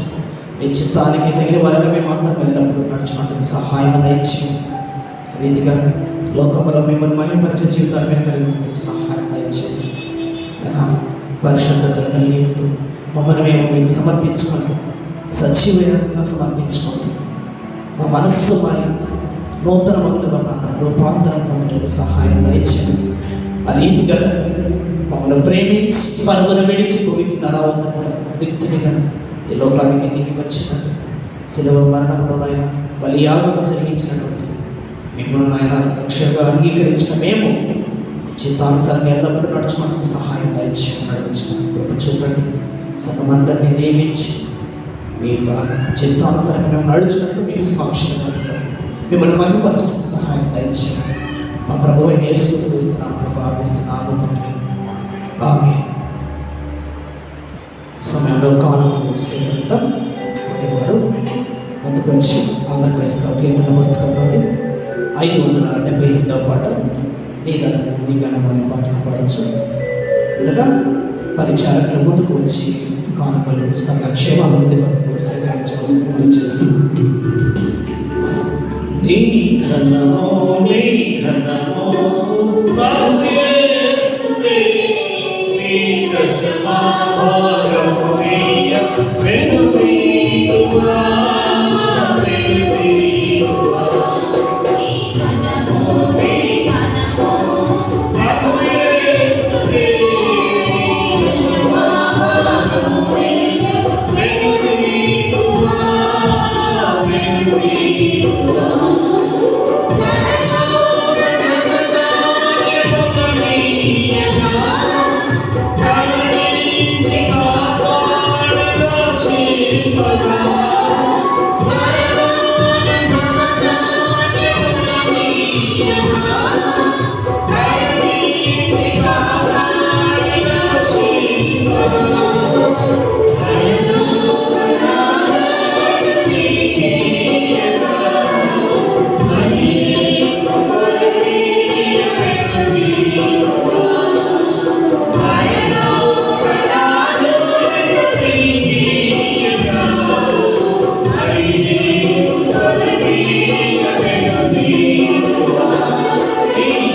[SPEAKER 1] మీ చిత్తానికి తగిన వరకు మేము అందరం ఎల్లప్పుడూ నడుచుకుంటూ సహాయం దయచేయండి. రీతిగా లోకంలో మిమ్మల్ని మహిమపరిచే జీవితాలు మేము కలిగి ఉంటూ సహాయం దయచేయండి. అయినా పరిశుద్ధత కలిగి ఉంటూ మమ్మల్ని మేము మీకు సమర్పించుకుంటూ సజీవంగా సమర్పించుకుంటూ మా మనస్సు మరి నూతన భక్తి వల్ల రూపాంతరం పొందడం సహాయం దయచేయండి. ఆ రీతిగా మమ్మల్ని ప్రేమించి పరుగును విడిచి భూమికి నరావతన వ్యక్తినిగా ఈ లోకానికి దిగి వచ్చినట్టు శిలువ మరణంలోనైనా బలియాగము జరిగించినటువంటి మిమ్మల్ని నాయన రక్షగా అంగీకరించిన మేము చిత్తానుసారంగా ఎల్లప్పుడూ నడుచుకోవడానికి సహాయం దయచేసి నడిపించిన కృప చూపండి. సగమందరినీ దీవించి మీ చిత్తానుసారంగా మేము నడుచున్నట్లు మీకు సాక్షిగా మిమ్మల్ని మహిమపరచడానికి సహాయం దయచేయండి. మా ప్రభువు అయిన యేసు క్రీస్తునామమున ప్రార్థిస్తున్నాము తండ్రి, ఆమేన్. సమయంలో కానుకలు సేకరిద్దాం. వారు ముందుకు వచ్చి ఆంధ్ర క్రైస్తవ కీర్తన పుస్తకం నుండి 578వ పాట నీ ధనము నీ ఘనము అనే పాటను పాడచ్చు. ఉండగా పరిచారకులు ముందుకు వచ్చి కానుకలు సంఘ క్షేమాభివృద్ధి వరకు సేకరించవలసి ముందు చేస్తుంది.
[SPEAKER 3] నీ ధనమో నీ ధనమో ప్రభు యేసువే, నీ కష్టమా భారము నీయ వెనుదీయువా, వెనుదీయువా. నీ ధనమో నీ ధనమో ప్రభు యేసువే, నీ కష్టమా భారము నీయ వెనుదీయువా, వెనుదీయువా. Sim.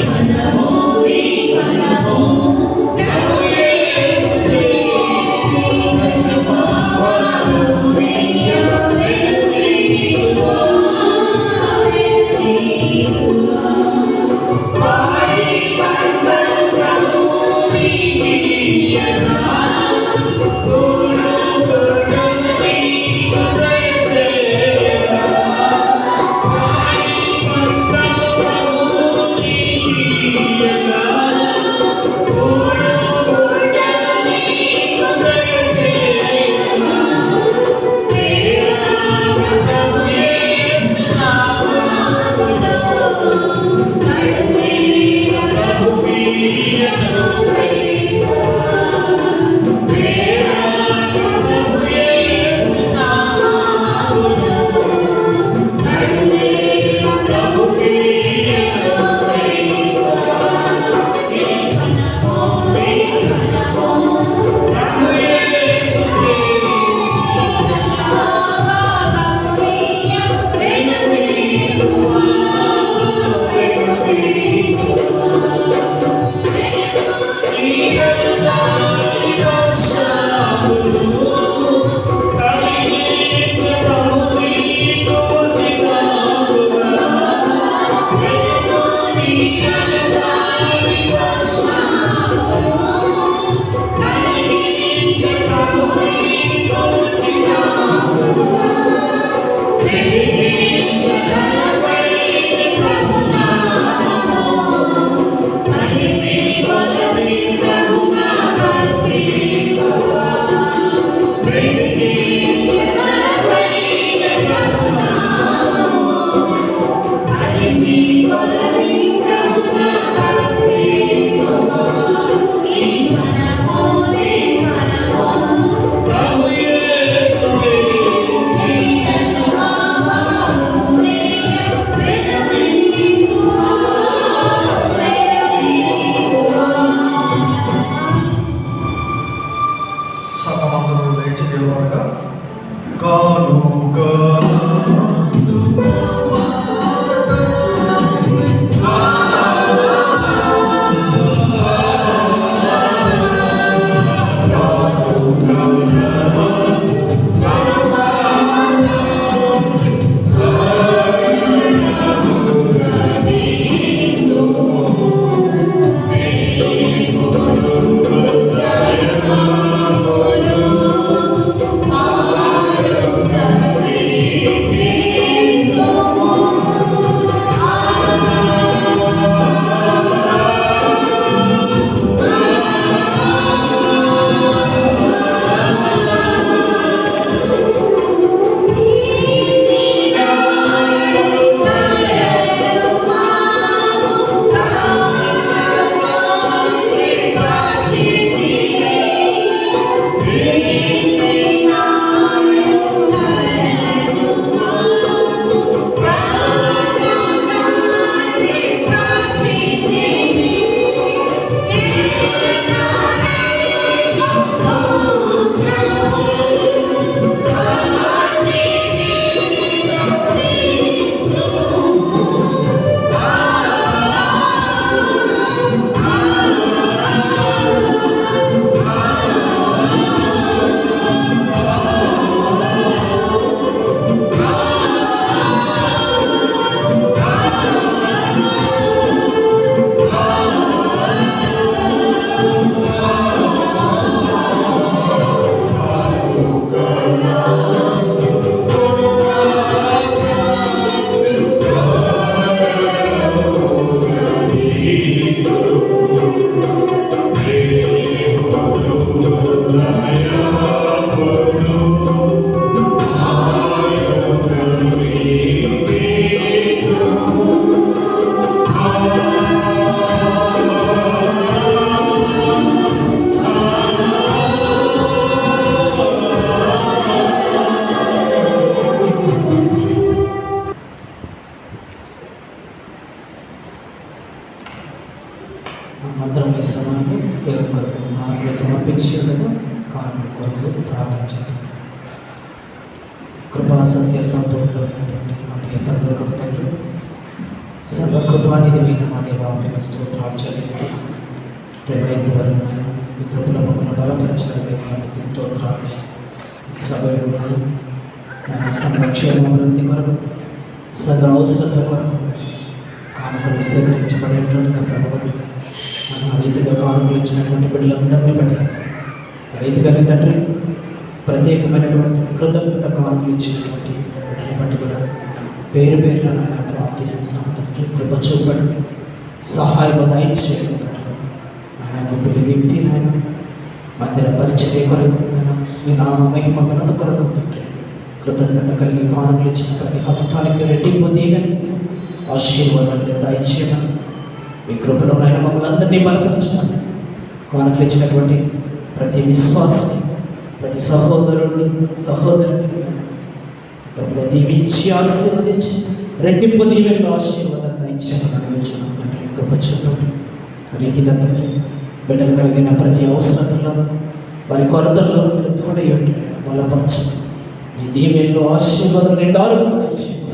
[SPEAKER 2] సకమందరూ లేచి నిలబడగా గాను
[SPEAKER 4] మనమందరం ఈ సమయాన్ని దేవుని కొరకు కానుకలు సమర్పించి ఉండగా కానుకల కొరకు ప్రార్థించండి. కృపా సత్య సంపూర్ణమైనటువంటి మా ప్రియ పరలోకపు తండ్రి, సర్వకృపానిధివైన మా దేవా, మీకు స్తోత్రాలు చెల్లిస్తూ దేవ ఇంతవరకు నేను మీ కృపలో మమ్మల్ని బలపరచగలిగిన మీకు స్తోత్రాలు. సభలు నేను సంరక్షణ అభివృద్ధి కొరకు సగ అవసరతల కొరకు కానుకలు సేకరించబడేటువంటిగా ప్రభుత్వం ఆ రీతిగా కానుకలు ఇచ్చినటువంటి బిడ్డలందరినీ బట్టి ఆ రీతిగానే తండ్రి ప్రత్యేకమైనటువంటి కృతజ్ఞత కానుకలు ఇచ్చినటువంటి బిడ్డలను బట్టి కూడా పేరు పేరున నాయన ప్రార్థిస్తున్నాం తండ్రి. కృప చూపండి, సహాయం దయచేయండి తండ్రి. ఆయన గుప్పిలు విప్పి నాయన మందిర పరిచర్య కొరకు నాయన మీ నామ మహిమ ఘనత కొరకు తండ్రి కృతజ్ఞత కలిగి కానుకలు ఇచ్చిన ప్రతి హస్తానికి రెట్టింపు దీవెన ఆశీర్వాదాలు దయచేయమని మీ కృపలో నాయన మమ్మల్ని అందరినీ బలపరచమని కానుకలు ఇచ్చినటువంటి ప్రతి విశ్వాసం, ప్రతి సహోదరుడిని సహోదరుని కృపలో దీవించి ఆశీర్వదించి రెట్టింపు దీవెనలో ఆశీర్వాదాలు దయచేయమని అడుగుచున్నాం తండ్రి. కృప చూడండి రీతిగా తండ్రి బిడ్డలు కలిగిన ప్రతి అవసరతల్లో వారి కొరతల్లో మీరు తోడయ్యండి, బలపరచండి. నీ దీవెనలో ఆశీర్వాదం నిండారుగా దయచేయండి.